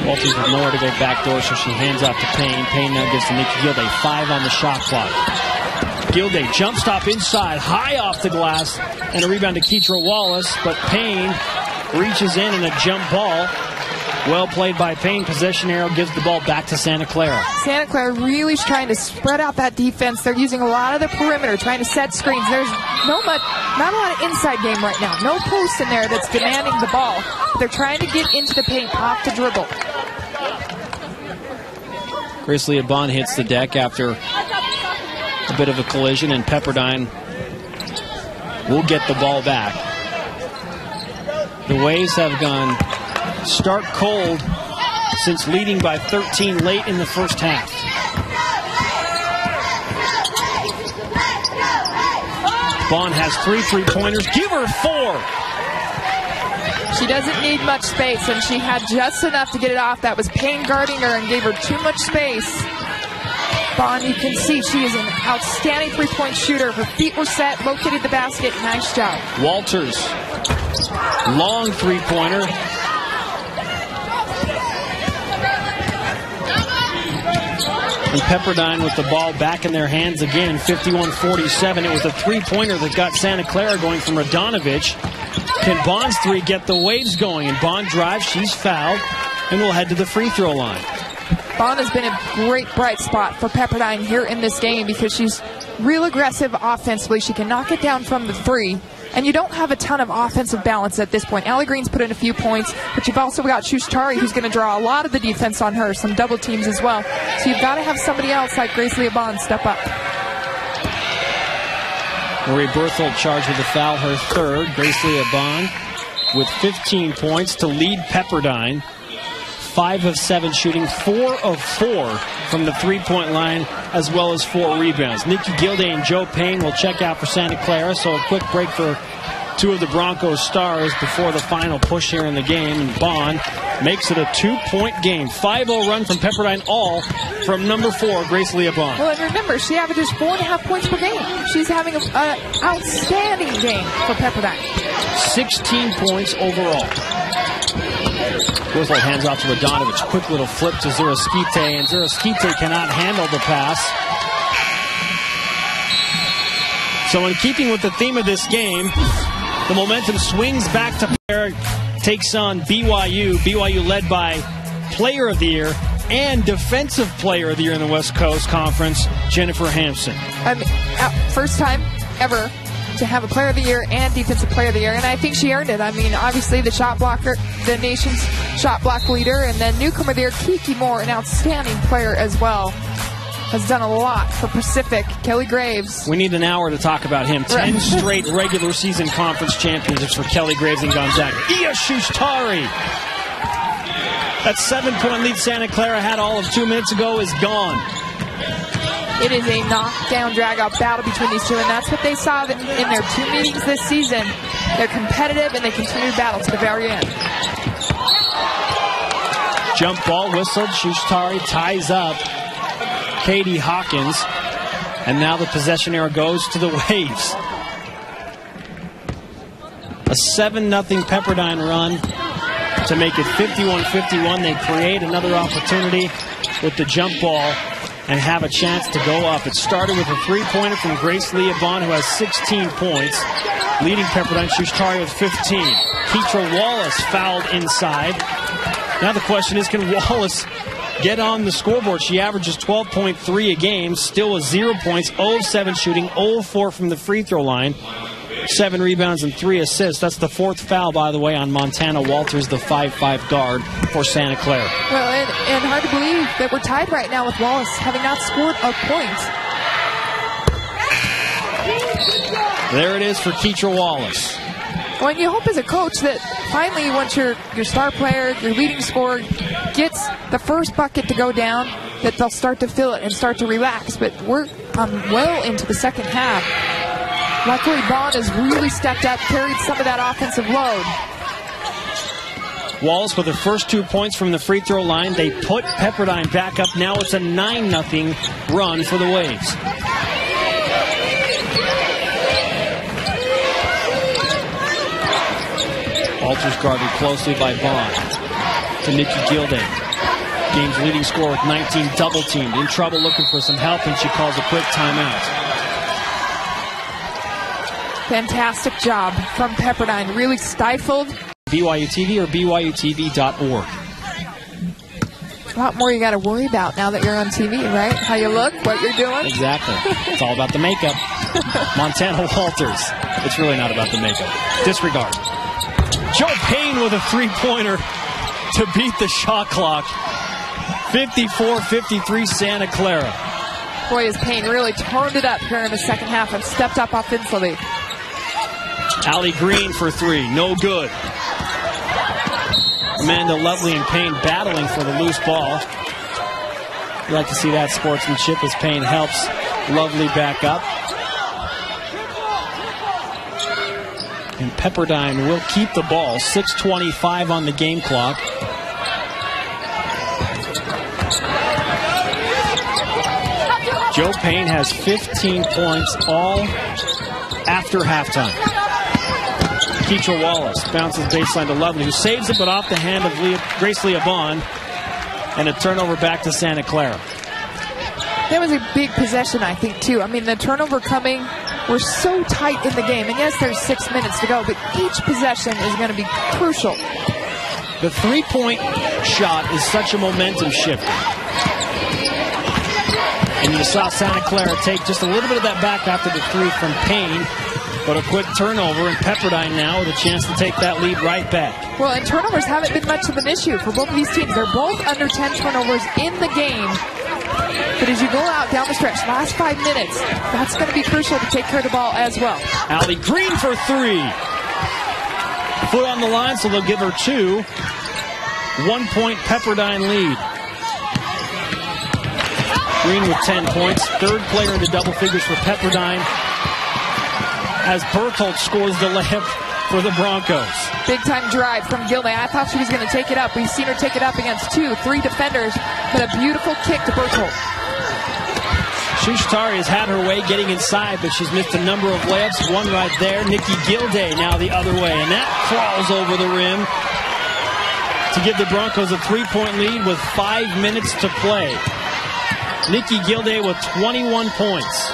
Walters with nowhere to go backdoor, so she hands off to Payne. Payne now gives to Nikki Gilday. 5 on the shot clock. Gilday jump stop inside, high off the glass, and a rebound to Keitra Wallace, but Payne reaches in and a jump ball. Well played by Payne. Possession arrow gives the ball back to Santa Clara. Santa Clara really is trying to spread out that defense. They're using a lot of the perimeter, trying to set screens. There's not a lot of inside game right now. No post in there that's demanding the ball. They're trying to get into the paint off the dribble. Grace Leah Bond hits the deck after a bit of a collision, and Pepperdine will get the ball back. The Waves have gone stark cold since leading by 13 late in the first half. Bond has 3 3-pointers. Give her 4. She doesn't need much space, and she had just enough to get it off. That was Payne guarding her and gave her too much space. Bond, you can see she is an outstanding three-point shooter. Her feet were set, located the basket. Nice job. Walters, long three-pointer. And Pepperdine with the ball back in their hands again, 51-47. It was a three-pointer that got Santa Clara going from Radonovich. Can Bond's three get the Waves going? And Bond drives, she's fouled, and will head to the free throw line. Bond has been a great bright spot for Pepperdine here in this game because she's real aggressive offensively. She can knock it down from the three. And you don't have a ton of offensive balance at this point. Allie Green's put in a few points, but you've also got Shushtari, who's going to draw a lot of the defense on her, some double teams as well. So you've got to have somebody else like Grace Leah Bond step up. Marie Berthold charged with a foul, her third. Grace Leah Bond with 15 points to lead Pepperdine. 5 of 7 shooting, 4 of 4 from the three-point line, as well as 4 rebounds. Nikki Gilday and Joe Payne will check out for Santa Clara, so a quick break for 2 of the Broncos stars before the final push here in the game. And Bond makes it a 2-point game. 5-0 run from Pepperdine, all from number 4, Grace Leah Bond. Well, and remember, she averages 4.5 points per game. She's having an outstanding game for Pepperdine. 16 points overall. Berthold hands off to Radonovich. Quick little flip to Zuraskite, and Zuraskite cannot handle the pass. So in keeping with the theme of this game, the momentum swings back to Clara, takes on BYU. BYU led by Player of the Year and Defensive Player of the Year in the West Coast Conference, Jennifer Hampson. First time ever to have a Player of the Year and Defensive Player of the Year, and I think she earned it. I mean, obviously the shot blocker, the nation's shot block leader, and then newcomer there, Kiki Moore, an outstanding player as well. Has done a lot for Pacific. Kelly Graves. We need an hour to talk about him. 10 straight regular season conference championships for Kelly Graves and Gonzaga. Iya Shushtari That 7-point lead Santa Clara had all of 2 minutes ago is gone. It is a knockdown, drag-out battle between these two, and that's what they saw in their 2 meetings this season. They're competitive, and they continue to battle to the very end. Jump ball whistled. Shushtari ties up Katie Hawkins, and now the possession arrow goes to the Waves. A 7-0 Pepperdine run to make it 51-51. They create another opportunity with the jump ball and have a chance to go up. It started with a 3-pointer from Grace Leabon, who has 16 points, leading Pepperdine. Shushtari with 15. Keitra Wallace fouled inside. Now the question is, can Wallace get on the scoreboard? She averages 12.3 a game, still with 0 points, 0 of 7 shooting, 0 of 4 from the free throw line. 7 rebounds and 3 assists. That's the 4th foul, by the way, on Montana Walters, the 5'5 guard for Santa Clara. Well, and hard to believe that we're tied right now with Wallace, having not scored a point. There it is for Keitra Wallace. Well, and you hope as a coach that finally, once your star player, your leading scorer, gets the first bucket to go down, that they'll start to feel it and start to relax. But we're well into the second half. Luckily, Bond has really stepped up, carried some of that offensive load. Wallace with her first 2 points from the free throw line. They put Pepperdine back up. Now it's a 9-0 run for the Waves. Walters guarded closely by Bond. To Nikki Gilday. Game's leading scorer with 19, double teamed. In trouble looking for some help, and she calls a quick timeout. Fantastic job from Pepperdine. Really stifled. BYU TV or BYUTV.org. A lot more you got to worry about now that you're on TV, right? How you look, what you're doing. Exactly. It's all about the makeup. Montana Walters. It's really not about the makeup. Disregard. Joe Payne with a 3-pointer to beat the shot clock. 54-53 Santa Clara. Boy, has Payne really turned it up here in the second half and stepped up offensively. Allie Green for 3, no good. Amanda Lovely and Payne battling for the loose ball. You like to see that sportsmanship as Payne helps Lovely back up. And Pepperdine will keep the ball. 6:25 on the game clock. Joe Payne has 15 points all after halftime. Keitra Wallace bounces baseline to Lovely, who saves it, but off the hand of Grace Leabon, and a turnover back to Santa Clara. That was a big possession, I think, too. I mean, the turnover coming, we're so tight in the game, and yes, there's 6 minutes to go, but each possession is going to be crucial. The 3-point shot is such a momentum shifter. And you saw Santa Clara take just a little bit of that back after the 3 from Payne. But a quick turnover, and Pepperdine now with a chance to take that lead right back. Well, and turnovers haven't been much of an issue for both of these teams. They're both under 10 turnovers in the game. But as you go out down the stretch, last 5 minutes, that's going to be crucial to take care of the ball as well. Allie Green for 3. Foot on the line, so they'll give her 2. 1-point Pepperdine lead. Green with 10 points. Third player in the double figures for Pepperdine, as Berthold scores the layup for the Broncos. Big-time drive from Gilday. I thought she was going to take it up. We've seen her take it up against 2, 3 defenders, but a beautiful kick to Berthold. Shushtari has had her way getting inside, but she's missed a number of layups. One right there. Nikki Gilday now the other way, and that crawls over the rim to give the Broncos a 3-point lead with 5 minutes to play. Nikki Gilday with 21 points.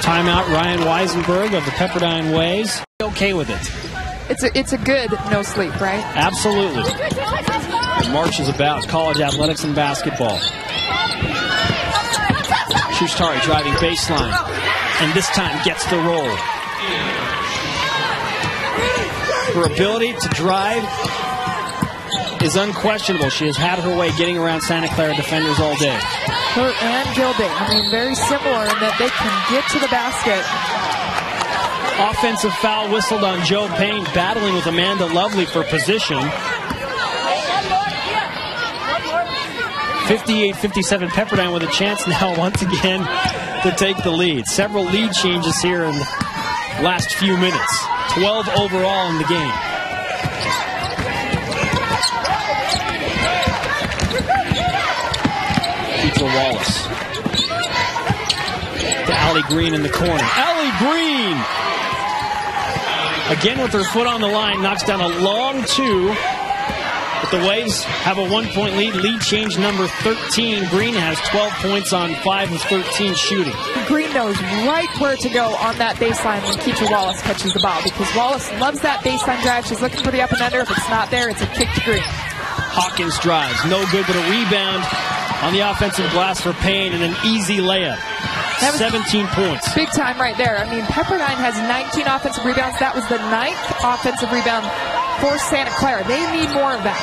Timeout, Ryan Weisenberg of the Pepperdine Waves. Okay with it. It's a good no sleep, right? Absolutely. The March is about college athletics and basketball. Shushtari driving baseline, and this time gets the roll. Her ability to drive is unquestionable. She has had her way getting around Santa Clara defenders all day. Her and Gilday, I mean, very similar in that they can get to the basket. Offensive foul whistled on Joe Payne, battling with Amanda Lovely for position. 58-57, Pepperdine with a chance now once again to take the lead. Several lead changes here in the last few minutes. 12 overall in the game. Keitra Wallace to Allie Green in the corner. Allie Green! Again with her foot on the line, knocks down a long two. But the Waves have a 1-point lead. Lead change number 13. Green has 12 points on 5 of 13 shooting. Green knows right where to go on that baseline when Keitra Wallace catches the ball, because Wallace loves that baseline drive. She's looking for the up and under. If it's not there, it's a kick to Green. Hawkins drives. No good, but a rebound on the offensive glass for Payne and an easy layup. 17 points. Big time right there. I mean, Pepperdine has 19 offensive rebounds. That was the 9th offensive rebound for Santa Clara. They need more of that.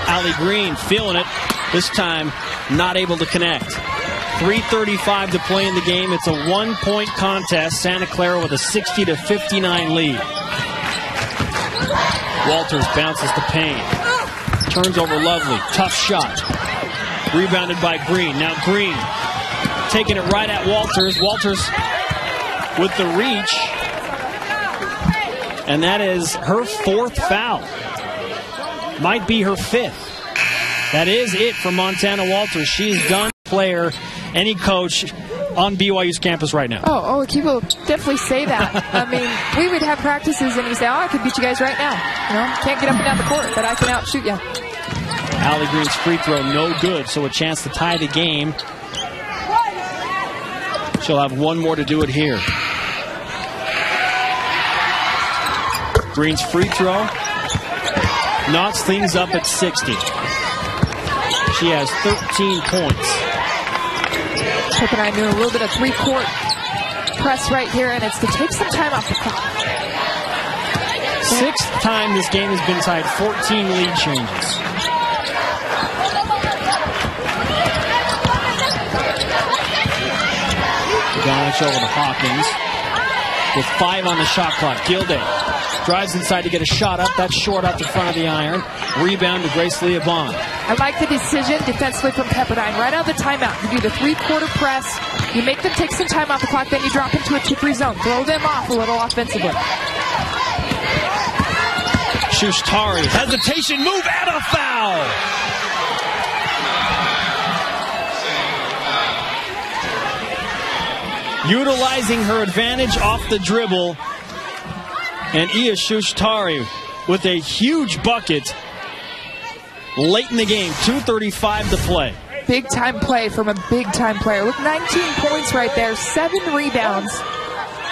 Allie Green feeling it. This time, not able to connect. 3:35 to play in the game. It's a 1-point contest. Santa Clara with a 60-59 lead. Walters bounces to Payne. Turns over Lovely. Tough shot. Rebounded by Green. Now Green taking it right at Walters. Walters with the reach. And that is her 4th foul. Might be her 5th. That is it for Montana Walters. She's done. Player, any coach on BYU's campus right now. Oh, he will definitely say that. I mean, we would have practices and he'd say, I could beat you guys right now. You know, can't get up and down the court, but I can outshoot you. Allie Green's free throw, no good, so a chance to tie the game. She'll have one more to do it here. Green's free throw knocks things up at 60. She has 13 points. Pepperdine doing a little bit of 3-court press right here, and it's to take some time off the clock. 6th time this game has been tied, 14 lead changes. Donich over to Hawkins with 5 on the shot clock. Gilday drives inside to get a shot up. That's short out the front of the iron. Rebound to Grace Leah Bond. I like the decision defensively from Pepperdine. Right out of the timeout, you do the 3-quarter press. You make them take some time off the clock, then you drop into a 2-3 zone. Throw them off a little offensively. Shushtari, hesitation, move, and a foul. Utilizing her advantage off the dribble. And Iya Shushtari with a huge bucket late in the game. 2:35 to play. Big time play from a big time player. Look, 19 points right there, 7 rebounds.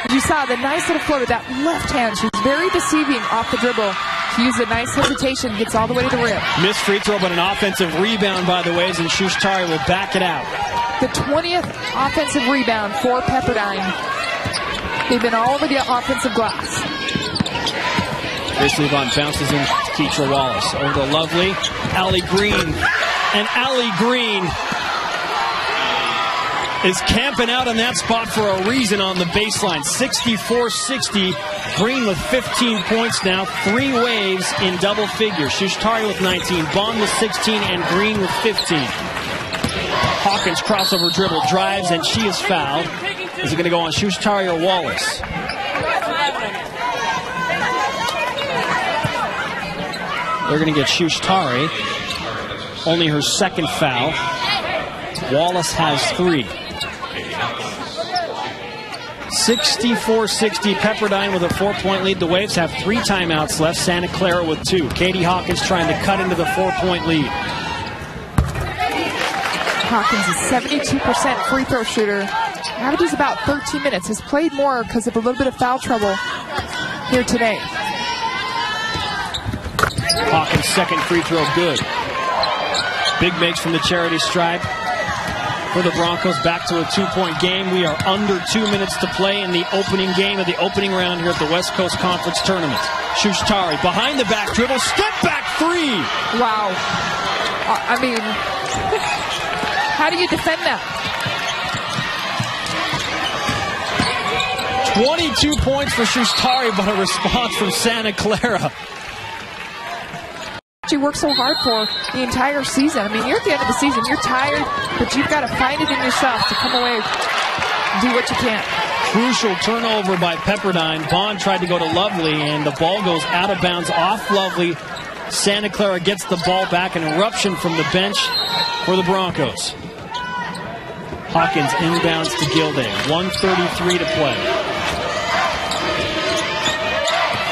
As you saw, the nice little floater, that left hand, she's very deceiving off the dribble. She used a nice hesitation, gets all the way to the rim. Missed free throw, but an offensive rebound by the Waves, and Shushtari will back it out. The 20th offensive rebound for Pepperdine. They've been all over the offensive glass. Grace Levon bounces in to Keitra Wallace. Over to Lovely. Allie Green. And Allie Green is camping out in that spot for a reason on the baseline. 64-60. Green with 15 points now. 3 Waves in double figures. Shushtari with 19. Bond with 16. And Green with 15. Hawkins crossover dribble, drives, and she is fouled. Is it going to go on Shushtari or Wallace? They're going to get Shushtari. Only her 2nd foul. Wallace has 3. 64-60, Pepperdine with a 4-point lead. The Waves have 3 timeouts left. Santa Clara with 2. Katie Hawkins trying to cut into the 4-point lead. Hawkins is 72% free throw shooter. Averages about 13 minutes. Has played more because of a little bit of foul trouble here today. Hawkins' 2nd free throw good. Big makes from the charity stripe for the Broncos. Back to a 2-point game. We are under 2 minutes to play in the opening game of the opening round here at the West Coast Conference Tournament. Shushtari behind the back dribble. Step back 3. Wow. I mean, how do you defend that? 22 points for Shustari, but a response from Santa Clara. You worked so hard for the entire season. I mean, you're at the end of the season. You're tired, but you've got to find it in yourself to come away and do what you can. Crucial turnover by Pepperdine. Bond tried to go to Lovely, and the ball goes out of bounds off Lovely. Santa Clara gets the ball back. An eruption from the bench for the Broncos. Hawkins inbounds to Gilday. 1:33 to play.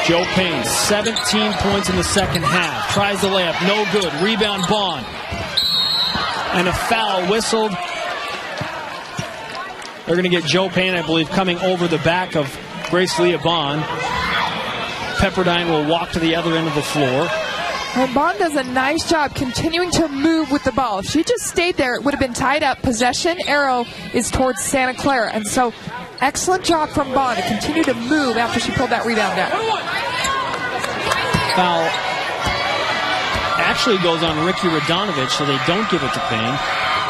Joe Payne, 17 points in the second half. Tries the layup, no good. Rebound Bond. And a foul whistled. They're going to get Joe Payne, I believe, coming over the back of Grace Leah Bond. Pepperdine will walk to the other end of the floor. And Bond does a nice job continuing to move with the ball. If she just stayed there, it would have been tied up. Possession arrow is towards Santa Clara. And so, excellent job from Bond to continue to move after she pulled that rebound down. Foul actually goes on Ricky Radonovich, so they don't give it to Payne.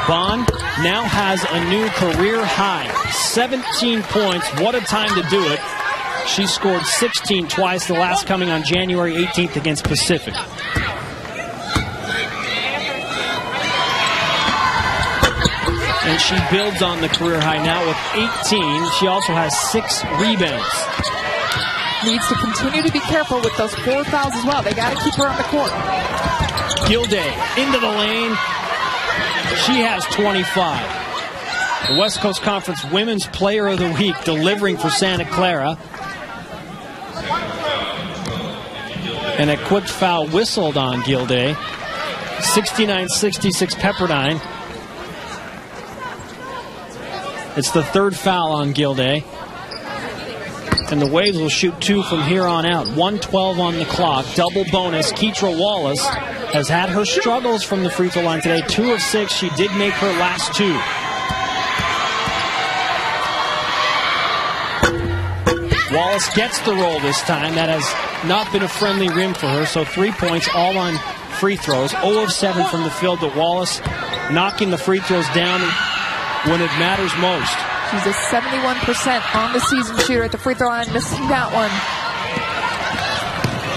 Bond now has a new career high. 17 points. What a time to do it. She scored 16 twice, the last coming on January 18th against Pacific. And she builds on the career high now with 18. She also has 6 rebounds. Needs to continue to be careful with those 4 fouls as well. They got to keep her on the court. Gilday into the lane. She has 25. The West Coast Conference Women's Player of the Week delivering for Santa Clara. And a quick foul whistled on Gilday. 69-66 Pepperdine. It's the third foul on Gilday. And the Waves will shoot 2 from here on out. 1:12 on the clock. Double bonus. Keitra Wallace has had her struggles from the free throw line today. 2 of 6. She did make her last 2. Wallace gets the roll this time. That has not been a friendly rim for her. So 3 points all on free throws. 0 of 7 from the field, but Wallace knocking the free throws down when it matters most. She's a 71% on the season shooter at the free throw line, missing that one.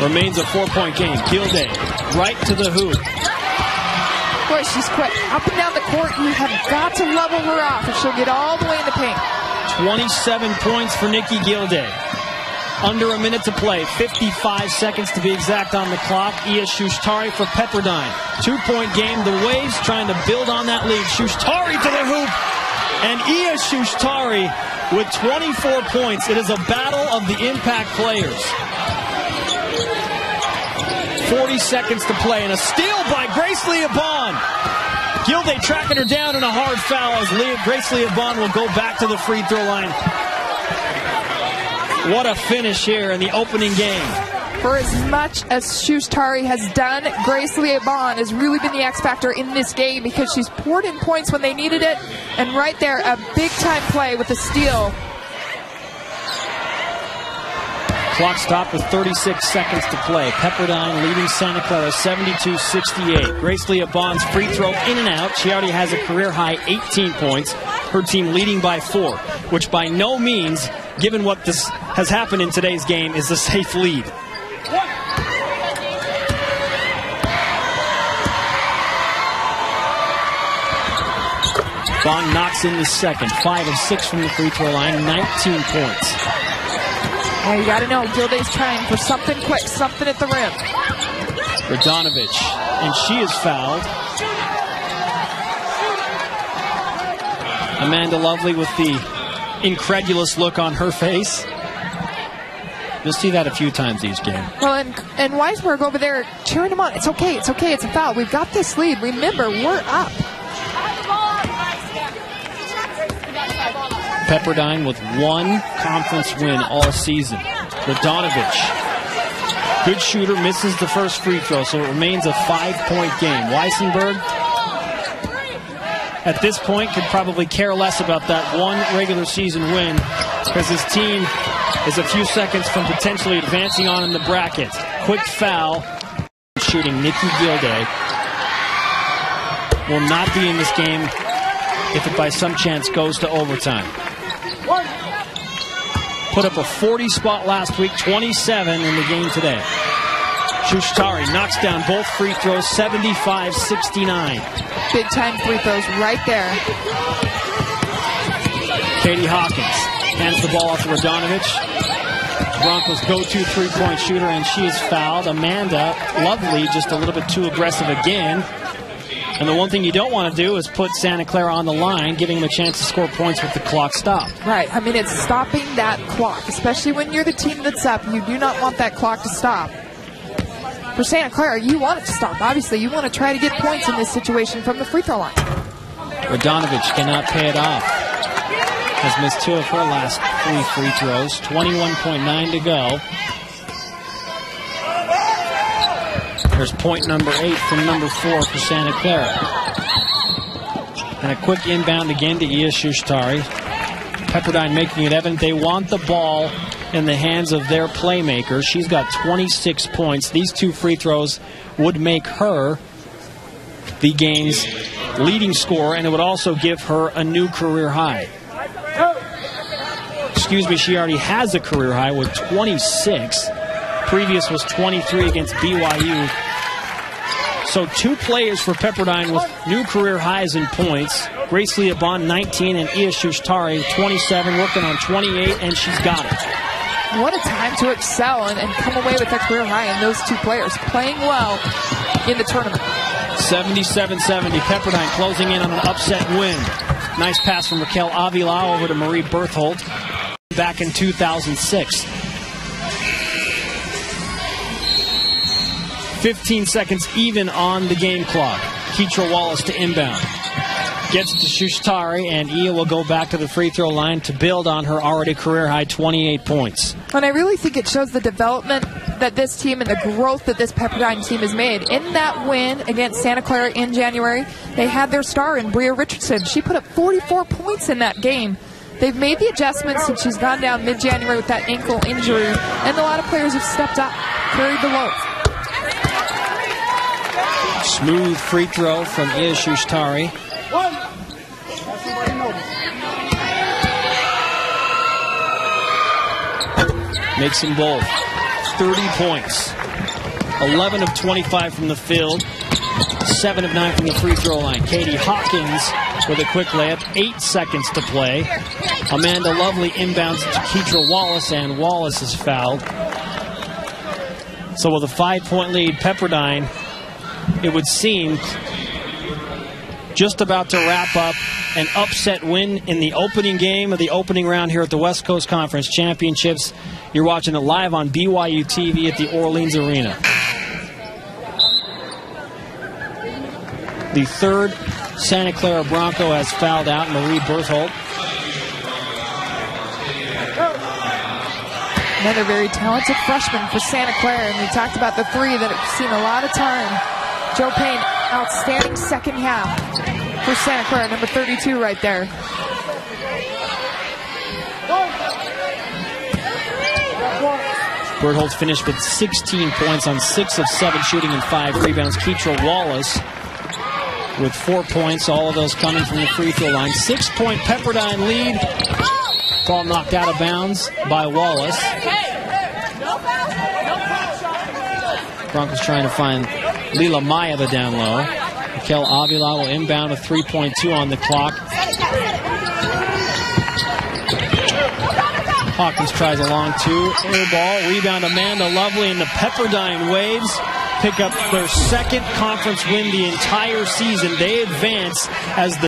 Remains a 4-point game. Gilday right to the hoop. Boy, she's quick. Up and down the court, you have got to level her off or she'll get all the way in the paint. 27 points for Nikki Gilday. Under a minute to play. 55 seconds to be exact on the clock. Iya Shustari for Pepperdine. 2-point game. The Waves trying to build on that lead. Shustari to the hoop. And Iya Shustari with 24 points. It is a battle of the impact players. 40 seconds to play. And a steal by Grace Leah Bond. Gilday tracking her down in a hard foul as Grace Leah Bond will go back to the free throw line. What a finish here in the opening game. For as much as Shustari has done, Grace Leah Bond has really been the X factor in this game because she's poured in points when they needed it. And right there, a big-time play with a steal. Clock stopped with 36 seconds to play. Pepperdine leading Santa Clara 72-68. Grace Leah Bond's free throw in and out. She already has a career-high 18 points. Her team leading by 4, which by no means, given what this has happened in today's game, is a safe lead. Bond knocks in the second. 5 of 6 from the free throw line. 19 points. Yeah, you got to know, Gilday's trying for something quick, something at the rim. Radonovich, and she is fouled. Amanda Lovely with the incredulous look on her face. You'll see that a few times each game. Well, and Weisberg over there cheering him on. It's okay, it's okay, it's a foul. We've got this lead. Remember, we're up. Pepperdine with 1 conference win all season. Radonovich, good shooter, misses the first free throw, so it remains a 5-point game. Weissenberg, at this point, could probably care less about that 1 regular season win because his team is a few seconds from potentially advancing on in the bracket. Quick foul, shooting Nikki Gilday. Will not be in this game if it by some chance goes to overtime. put up a 40 spot last week, 27 in the game today. Shushtari knocks down both free throws, 75-69. Big time free throws right there. Katie Hawkins hands the ball off to Radonovich. Broncos' go-to three-point shooter, and she is fouled. Amanda Lovely just a little bit too aggressive again. And the one thing you don't want to do is put Santa Clara on the line, giving them a chance to score points with the clock stopped. Right. I mean, it's stopping that clock, especially when you're the team that's up. You do not want that clock to stop. For Santa Clara, you want it to stop. Obviously, you want to try to get points in this situation from the free throw line. Radonovich cannot pay it off. Has missed 2 of her last 3 free throws. 21.9 to go. There's point number 8 from number 4 for Santa Clara. And a quick inbound again to Iya Shushtari. Pepperdine making it evident they want the ball in the hands of their playmaker. She's got 26 points. These 2 free throws would make her the game's leading scorer, and it would also give her a new career high. Excuse me, she already has a career high with 26. Previous was 23 against BYU. So 2 players for Pepperdine with new career highs in points. Grace Leabon, 19, and Iya Shushtari, 27, working on 28, and she's got it. What a time to excel and come away with that career high in those 2 players playing well in the tournament. 77-70, Pepperdine closing in on an upset win. Nice pass from Raquel Avila over to Marie Berthold back in 2006. 15 seconds even on the game clock. Keitra Wallace to inbound. Gets to Shushtari, and Iya will go back to the free throw line to build on her already career-high 28 points. And I really think it shows the development that this team and the growth that this Pepperdine team has made. In that win against Santa Clara in January, they had their star in Bria Richardson. She put up 44 points in that game. They've made the adjustments since she's gone down mid-January with that ankle injury, and a lot of players have stepped up, carried the load. Smooth free throw from Iya Shushtari. Makes them both 30 points. 11 of 25 from the field. 7 of 9 from the free throw line. Katie Hawkins with a quick layup. 8 seconds to play. Amanda Lovely inbounds to Keitra Wallace, and Wallace is fouled. So with a 5-point lead, Pepperdine, it would seem, just about to wrap up an upset win in the opening game of the opening round here at the West Coast Conference Championships. You're watching it live on BYU TV at the Orleans Arena. The 3rd Santa Clara Bronco has fouled out, Marie Berthold. Another very talented freshman for Santa Clara, and we talked about the 3 that have seen a lot of time. Jo Payne, outstanding second half for Santa Clara, number 32 right there. Berthold finished with 16 points on 6 of 7 shooting and 5 rebounds. Keitra Wallace with 4 points, all of those coming from the free throw line. 6-point Pepperdine lead. Ball knocked out of bounds by Wallace. Broncos trying to find Lila Maeva down low. Raquel Avila will inbound with 3.2 on the clock. Hawkins tries a long 2. Air ball. Rebound Amanda Lovely, and the Pepperdine Waves pick up their 2nd conference win the entire season. They advance as the